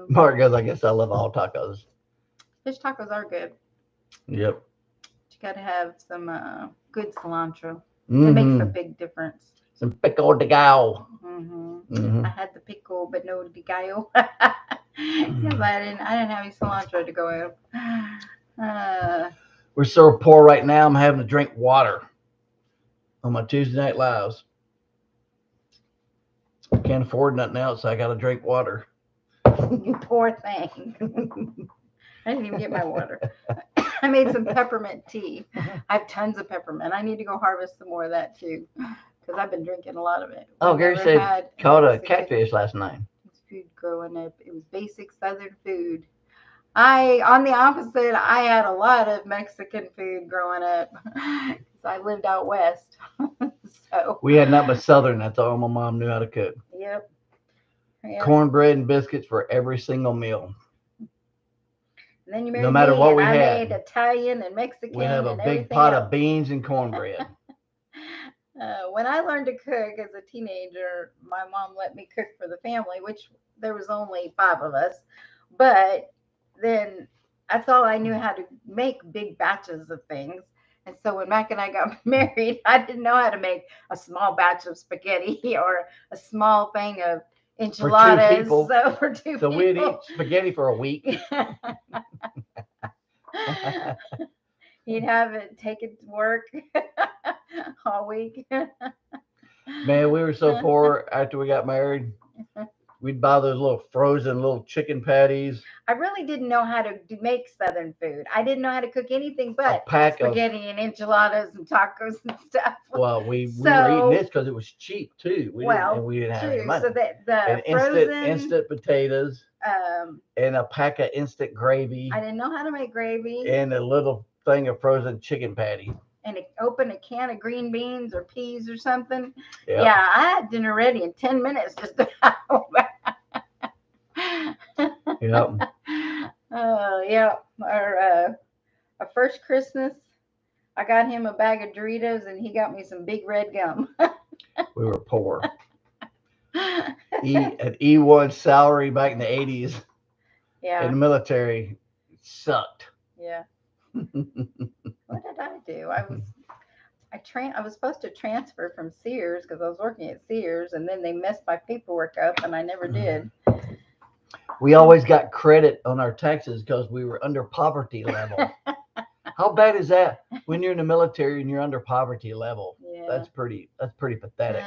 Mark goes, I guess I love all tacos. Fish tacos are good. Yep. You got to have some good cilantro. Mm-hmm. It makes a big difference. Some pico de gallo. Mm-hmm. Mm-hmm. I had the pico, but no de gallo. Yes, I didn't have any cilantro to go in. We're so poor right now. I'm having to drink water on my Tuesday night lives. I can't afford nothing else, so I got to drink water. You poor thing. I didn't even get my water. I made some peppermint tea. I have tons of peppermint. I need to go harvest some more of that too, because I've been drinking a lot of it. Oh, Gary said caught a catfish last night. Food growing up. It was basic Southern food. On the opposite, I had a lot of Mexican food growing up because I lived out west. So we had nothing but Southern. That's all my mom knew how to cook. Yep. Cornbread and biscuits for every single meal. And then you no matter what we had. I made Italian and Mexican. We have a big pot of beans and cornbread. When I learned to cook as a teenager, my mom let me cook for the family, which there was only 5 of us. But then that's all I knew how to make, big batches of things. And so when Mac and I got married, I didn't know how to make a small batch of spaghetti or a small thing of enchiladas. people. So for two So we'd eat people. spaghetti for a week. You'd have it, take it to work all week. Man, we were so poor after we got married. We'd buy those little frozen little chicken patties, I really didn't know how to make Southern food. I didn't know how to cook anything a but pack of. spaghetti and enchiladas and tacos and stuff. Well, we were eating So, this because it was cheap too. well, We didn't have any true. So money. the And frozen, instant potatoes um, and a pack of instant I gravy didn't know how to make gravy. and a little thing of frozen chicken patty. And open a can of green beans or peas or something. Yep. Yeah, I had dinner ready in 10 minutes just about. Yep. Oh, yeah. Our first Christmas, I got him a bag of Doritos and he got me some big red gum. We were poor. An E1 salary back in the 80s in Yeah, the military sucked. yeah. What did I do? I was supposed to transfer from Sears because I was working at Sears, and then they messed my paperwork up, and I never did. We always got credit on our taxes because we were under poverty level. How bad is that when you're in the military and you're under poverty level? Yeah. That's pretty pathetic.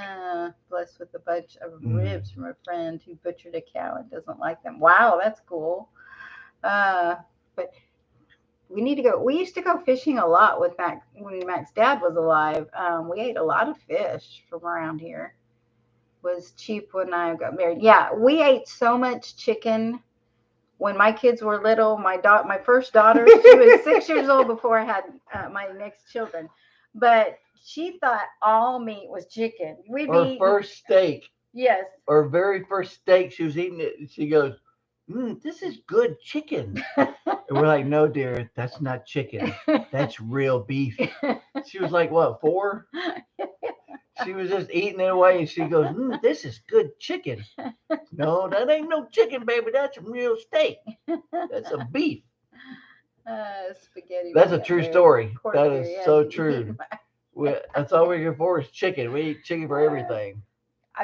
Blessed with a bunch of ribs from a friend who butchered a cow and doesn't like them. Wow, that's cool. But we need to go. We used to go fishing a lot with Max when Mac's dad was alive. We ate a lot of fish from around here. Was cheap when I got married. Yeah, we ate so much chicken when my kids were little. My first daughter, she was 6 years old before I had my next children, but she thought all meat was chicken. Our first steak. Yes. Our very first steak, she was eating it. And she goes, "This is good chicken." And we're like, "No, dear, that's not chicken. That's real beef." She was like, "What, 4?" She was just eating it away, and she goes, "This is good chicken." No, that ain't no chicken, baby. That's some real steak. That's a beef. Spaghetti. That's a true story. That is so true. That's all we get for is chicken. We eat chicken for everything.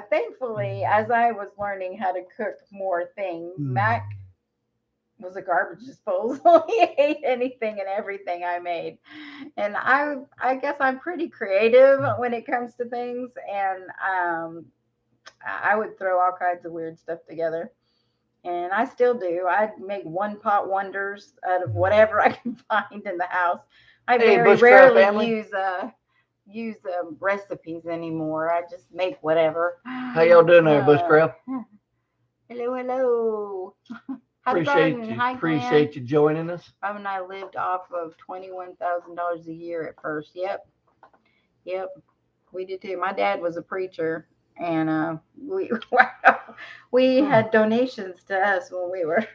Thankfully, as I was learning how to cook more things, Mac was a garbage disposal. He ate anything and everything I made. And I guess I'm pretty creative when it comes to things. And I would throw all kinds of weird stuff together. And I still do. I make one pot wonders out of whatever I can find in the house. I very rarely use recipes anymore. I just make whatever. How y'all doing there, Bushcraft? Hello. Appreciate you joining us. Bob and I lived off of $21,000 a year at first. Yep, we did too. My dad was a preacher, and we had donations to us when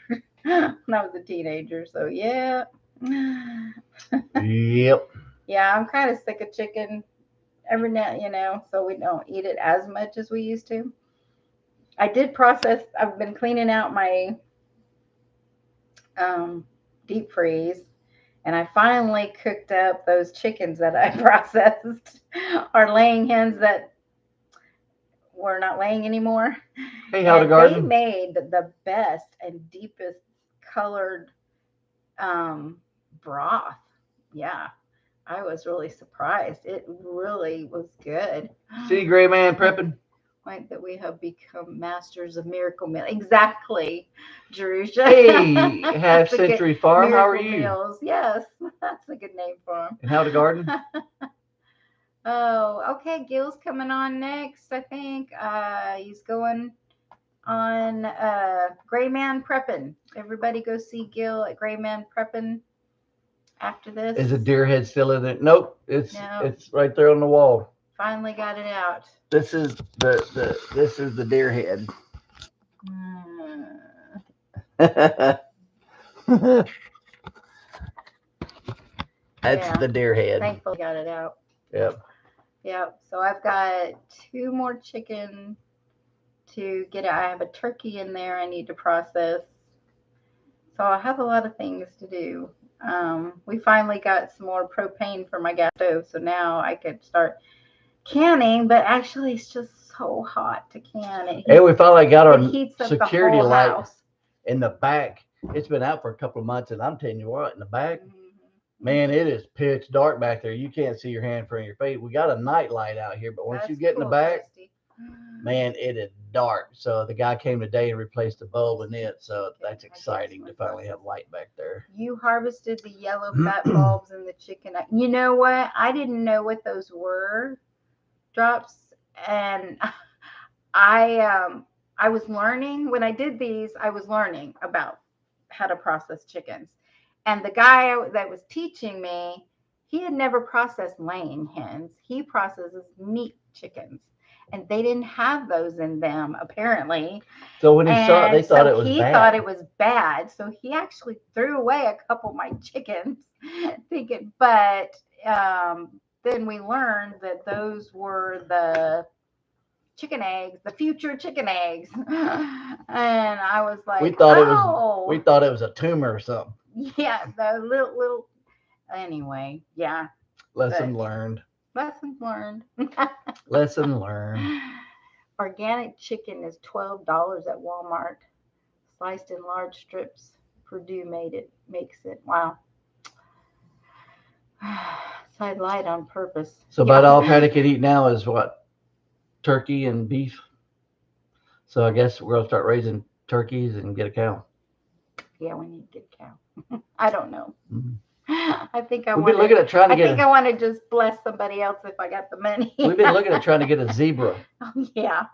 I was a teenager. So yeah. Yep. Yeah, I'm kind of sick of chicken every now, so we don't eat it as much as we used to. I've been cleaning out my deep freeze, and I finally cooked up those chickens that I processed, our laying hens that were not laying anymore. Hey, how the garden? They made the best and deepest colored broth. Yeah, I was really surprised. It really was good. See, Gray Man prepping. Like that we have become masters of Miracle Meal. Exactly, Jerusha. Hey, Half Century Farm, how are you? Meals. Yes, that's a good name for him. And how the garden? Oh, okay. Gil's coming on next, I think. He's going on Gray Man Prepping. Everybody go see Gil at Gray Man Prepping after this. Is the deer head still in it? Nope. It's right there on the wall. Finally got it out. This is the deer head. That's the deer head. Thankfully got it out. Yep. So I've got 2 more chicken to get out. I have a turkey in there I need to process. So I have a lot of things to do. We finally got some more propane for my gas stove, so now I could start canning, but actually it's just so hot to can. And we finally got it our heats up the security whole light house. in the back. It's been out for a couple of months, and I'm telling you what, in the back, Mm-hmm. man, it is pitch dark back there. You can't see your hand in front of your face. We got a night light out here, but once That's you get in the cool, back, Dusty. man, it is dark. So the guy came today and replaced the bulb in it. So Okay, that's I guess exciting to my finally glasses. have light back there. You harvested the yellow fat bulbs in the chicken. You know what? I didn't know what those were, drops, and I was learning when I did these. I was learning about how to process chickens, and the guy that was teaching me, he had never processed laying hens. He processes meat chickens, and they didn't have those in them apparently. So when he saw it, they And thought so it was he thought bad. it was bad. So he actually threw away a couple of my chickens, thinking, but then we learned that those were the chicken eggs, the future chicken eggs. And I was We like, thought it was we oh, thought it was a tumor or something. yeah, the little, anyway, yeah, Lesson but learned. lessons learned. Lesson learned. Organic chicken is $12 at Walmart, sliced in large strips. Purdue makes it. Wow. So I lied on purpose. So Yeah. about all Patty can eat now is what? Turkey and beef. So I guess we're gonna start raising turkeys and get a cow. Yeah, we need to get a cow. I don't know. Mhm. I think I We've been want looking to. at trying to I get think I want to just bless somebody else if I got the money. we've been looking at trying to get a zebra. Oh, yeah.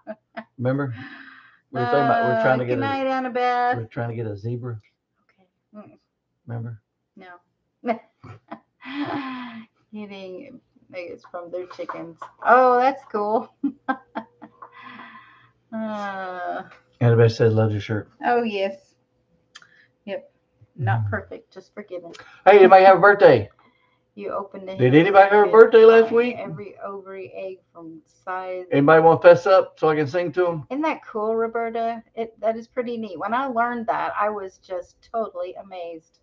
Remember? We were thinking about we're trying to Good get night, we're Annabeth. trying to get a zebra. Okay. Remember? No. Getting nuggets from their chickens. Oh, that's cool. Annabeth says loves your shirt. Oh, yes. Yep. Not perfect, just forgiven. Hey, anybody have a birthday? You opened the Did hen anybody have a could birthday last find week? every ovary egg from size. Anybody want to fess up so I can sing to them? Isn't that cool, Roberta? That is pretty neat. When I learned that, I was just totally amazed.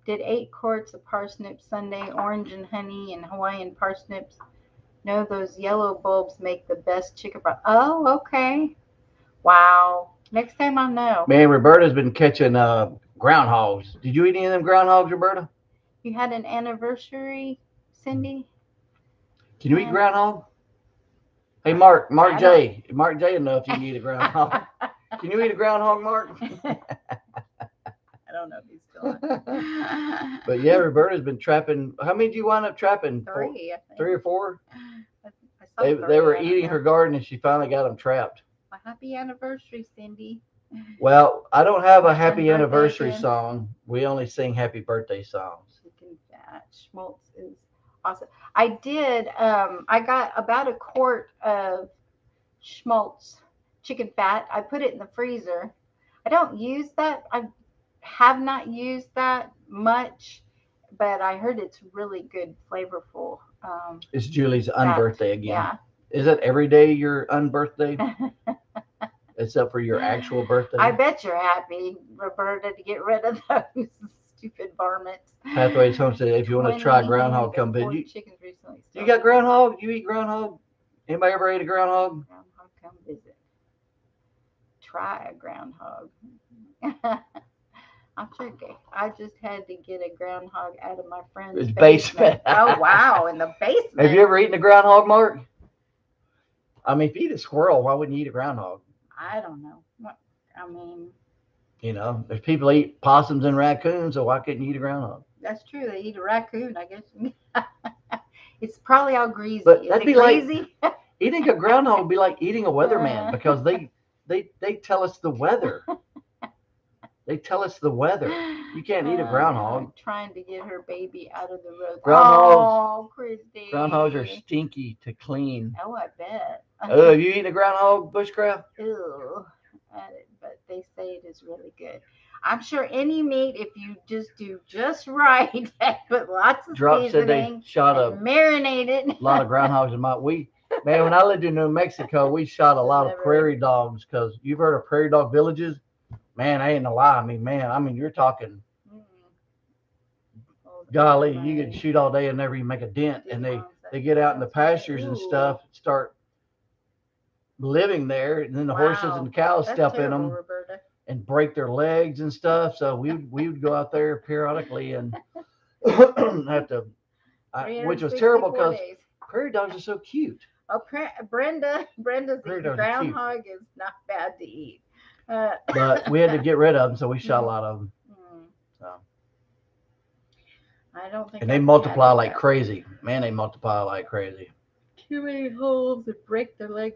Did 8 quarts of parsnip sundae, orange and honey, and Hawaiian parsnips. No, those yellow bulbs make the best chicken broth. Oh, okay. Wow. Next time I'll know. Man, Roberta's been catching groundhogs. Did you eat any of them groundhogs, Roberta? You had an anniversary, Cindy? Can you eat And groundhog? Hey, I Mark don't. J. Mark J. Know if you can eat a groundhog. Can you eat a groundhog, Mark? I don't know if he's still on. But yeah, Roberta's been trapping. How many did you wind up trapping? 3, I think. 3 or 4? I saw They 3, were I don't eating know. her garden and she finally got them trapped. Well, happy anniversary, Cindy. Well, I don't have a happy And birthday anniversary again. song. We only sing happy birthday songs. Chicken fat. Schmaltz is awesome. I did, I got about a quart of Schmaltz chicken fat. I put it in the freezer. I don't use that. I have not used that much, but I heard it's really good, flavorful. It's Julie's Fat. unbirthday again. Yeah. Is it every day your unbirthday? Except for your actual birthday? I bet you're happy, Roberta, to get rid of those stupid varmints. Pathways Homestead, if you want to try 20 groundhog, come four visit. chickens recently You got started. groundhog? You eat groundhog? Anybody ever ate a groundhog? Groundhog, come visit. Try a groundhog. I'm tricky. I just had to get a groundhog out of my friend's His basement. basement. Oh, wow, in the basement. Have you ever eaten a groundhog, Mark? I mean, if you eat a squirrel, why wouldn't you eat a groundhog? I don't know. I mean, You know, there's people that eat possums and raccoons, so why couldn't you eat a groundhog? that's true. They eat a raccoon, I guess. It's probably all greasy. But Is that'd it be like greasy? eating a groundhog would be like eating a weatherman because they tell us the weather. They tell us the weather. You can't eat a groundhog. Trying to get her baby out of the road. Groundhogs- Oh, Christy. Groundhogs are stinky to clean. Oh, I bet. Oh, have you eaten a groundhog, bushcraft? Ew. But they say it is really good. I'm sure any meat, if you just do just right, put lots of Drop said they seasoning shot and marinate it. a lot of groundhogs in my man, when I lived in New Mexico, we shot a lot of Never- prairie dogs because you've heard of prairie dog villages. Man, I ain't a lie. I mean, you're talking, golly, you could shoot all day and never even make a dent. And they get out in the pastures and stuff, start living there, and then the horses and Wow. cows That's step in terrible, them Roberta. and break their legs and stuff. So we would go out there periodically and have to, which was terrible 364 because days. prairie dogs are so cute. Oh, Brenda's Prairie eating dogs are cute, groundhog is not bad to eat. Uh, but we had to get rid of them, so we shot a lot of them. mm, So. I don't think And they I can multiply handle like that. crazy. Man, they multiply like crazy. Too many holes that break their legs.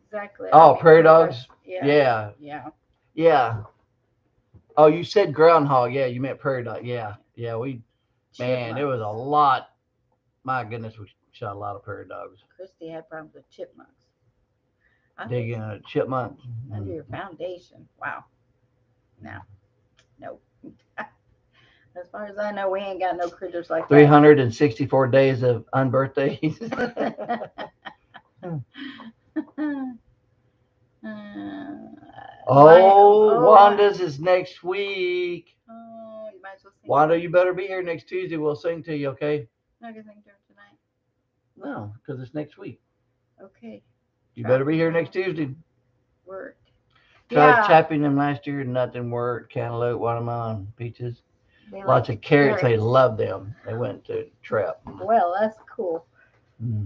Exactly. I Oh, mean, prairie dogs? Yeah. Yeah. Yeah. Yeah. Oh, you said groundhog. Yeah, you meant prairie dog. Yeah. Yeah, man, it was a Chipmunks. lot. My goodness, we shot a lot of prairie dogs. Christy had problems with chipmunks. Digging a chipmunk. Under your foundation. Wow. No. Nope. As far as I know, we ain't got no critters like that. 364 days of unbirthdays. Wanda's is next week. Oh, you might as well sing. Wanda, you better be here next Tuesday. We'll sing to you, okay? I'm not gonna sing to her tonight. No, because it's next week. Okay. You better be here next Tuesday. Worked. Tried tapping them last year, nothing worked. Cantaloupe, watermelon, peaches. Lots of carrots. They love them. They went to trap. Well, that's cool.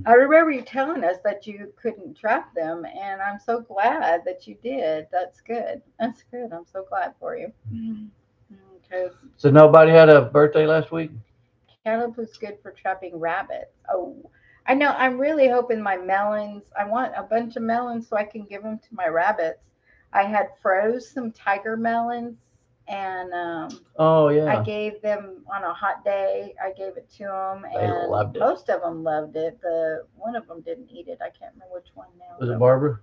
I remember you telling us that you couldn't trap them, and I'm so glad that you did. That's good. That's good. I'm so glad for you. So nobody had a birthday last week? Cantaloupe is good for trapping rabbits. Oh, I know. I'm really hoping my melons. I want a bunch of melons so I can give them to my rabbits. I had froze some tiger melons, and oh yeah, I gave them on a hot day. I gave it to them, and they loved it. Most of them loved it. The one of them didn't eat it. I can't remember which one now. Was it Barbara?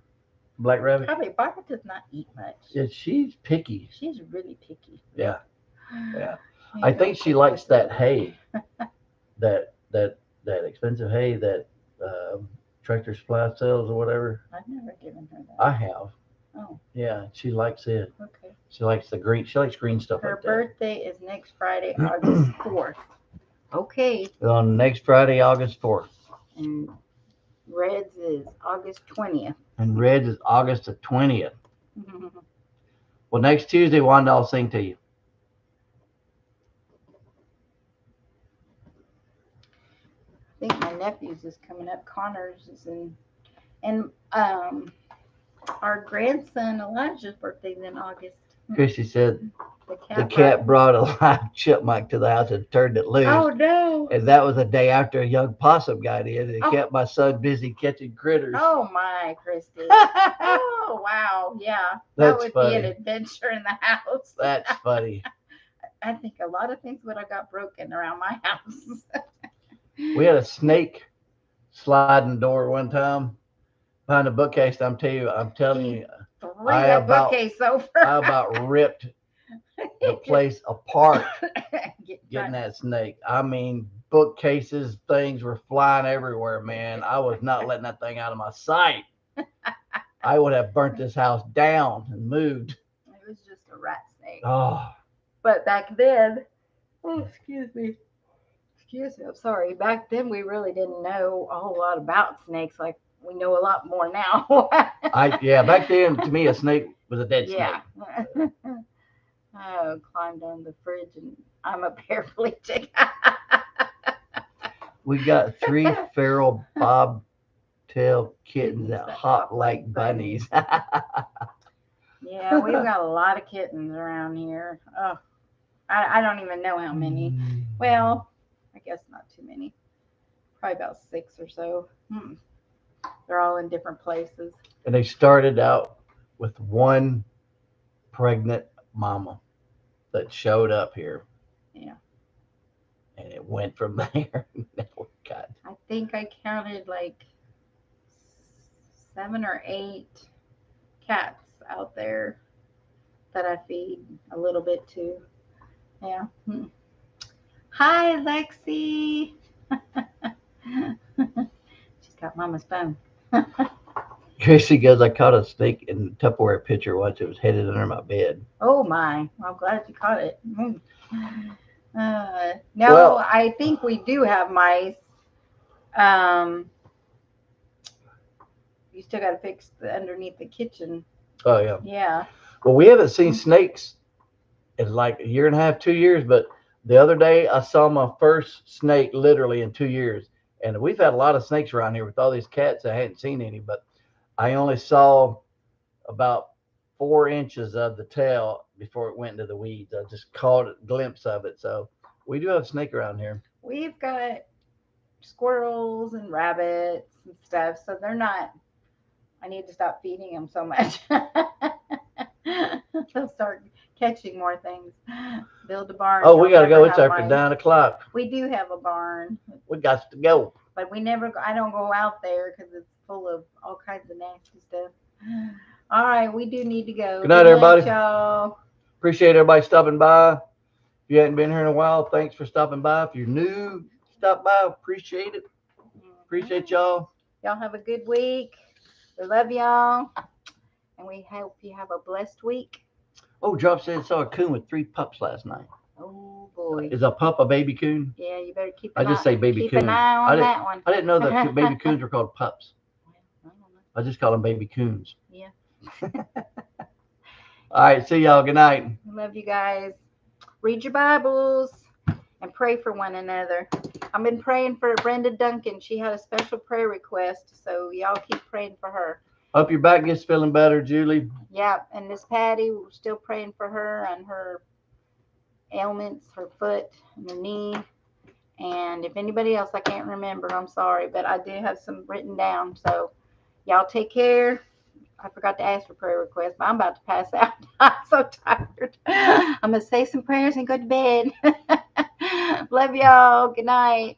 Black rabbit? Probably Barbara does not eat much. Yeah, she's picky. She's really picky. Yeah, yeah. I think she likes that hay, that expensive hay that Tractor Supply sells or whatever. I've never given her that. I have. Oh. Yeah, she likes it. Okay. She likes the green. She likes green stuff like that. Her birthday is next Friday, August 4th. Okay. On next Friday, August 4th. And Red's is August 20th. And Red's is August the 20th. Well, next Tuesday, Wanda, I'll sing to you. I think my nephew's is coming up. Connor's is in, and our grandson Elijah's birthday's in August. Christy said the cat brought a live chipmunk to the house and turned it loose. Oh no! And that was the day after a young possum got in. It kept my son busy catching critters. Oh my, Christy! Oh wow, yeah, that would be an adventure in the house. That's funny. I think a lot of things would have got broken around my house. We had a snake sliding door one time behind a bookcase. I'm telling you, I about ripped the place apart getting that snake. I mean, bookcases, things were flying everywhere, man. I was not letting that thing out of my sight. I would have burnt this house down and moved. It was just a rat snake. Oh. But back then, excuse me, I'm sorry. Back then, we really didn't know a whole lot about snakes like we know a lot more now. Back then, to me, a snake was a dead snake. I climbed on the fridge and I'm up here bleaching. We got 3 feral bobtail kittens that hop like bunnies. Yeah, we've got a lot of kittens around here. Oh, I don't even know how many. Well, I guess not too many. Probably about 6 or so. They're all in different places. And they started out with one pregnant mama that showed up here. Yeah. And it went from there. I think I counted like 7 or 8 cats out there that I feed a little bit to. Yeah. Hi, Lexi. She's got Mama's phone. Tracy goes, I caught a snake in a Tupperware pitcher once. It was headed under my bed. Oh, my. I'm glad you caught it. No, I think we do have mice. You still got to fix the underneath the kitchen. Oh yeah. Yeah. Well, we haven't seen snakes in like a year and a half, 2 years. But the other day, I saw my first snake literally in 2 years. And we've had a lot of snakes around here with all these cats. I hadn't seen any, but I only saw about 4 inches of the tail before it went into the weeds. I just caught a glimpse of it. So we do have a snake around here. We've got squirrels and rabbits and stuff, so they're not. I need to stop feeding them so much. They'll start catching more things. Build a barn. Oh, we You'll got to go. never It's have after mine. 9 o'clock. We do have a barn, We got to go. but we never. I don't go out there because it's full of all kinds of nasty stuff. All right, we do need to go. Good night, everybody. Y'all. Appreciate everybody stopping by. If you hadn't been here in a while, thanks for stopping by. If you're new, stop by. Appreciate it. Appreciate y'all. Y'all have a good week. We love y'all, and we hope you have a blessed week. Oh, Drop said saw a coon with 3 pups last night. Oh boy. Is a pup a baby coon? Yeah, you better keep. I just say baby keep coon. an eye on that one. I didn't know that baby coons were called pups. I don't know. I just call them baby coons. Yeah. All right, see y'all. Good night. Love you guys. Read your Bibles and pray for one another. I've been praying for Brenda Duncan. She had a special prayer request, so y'all keep praying for her. Hope your back gets feeling better, Julie. Yeah, and Miss Patty, we're still praying for her and her ailments, her foot and her knee. And if anybody else I can't remember, I'm sorry, but I do have some written down. So y'all take care. I forgot to ask for prayer requests, but I'm about to pass out. I'm so tired. I'm going to say some prayers and go to bed. Love y'all. Good night.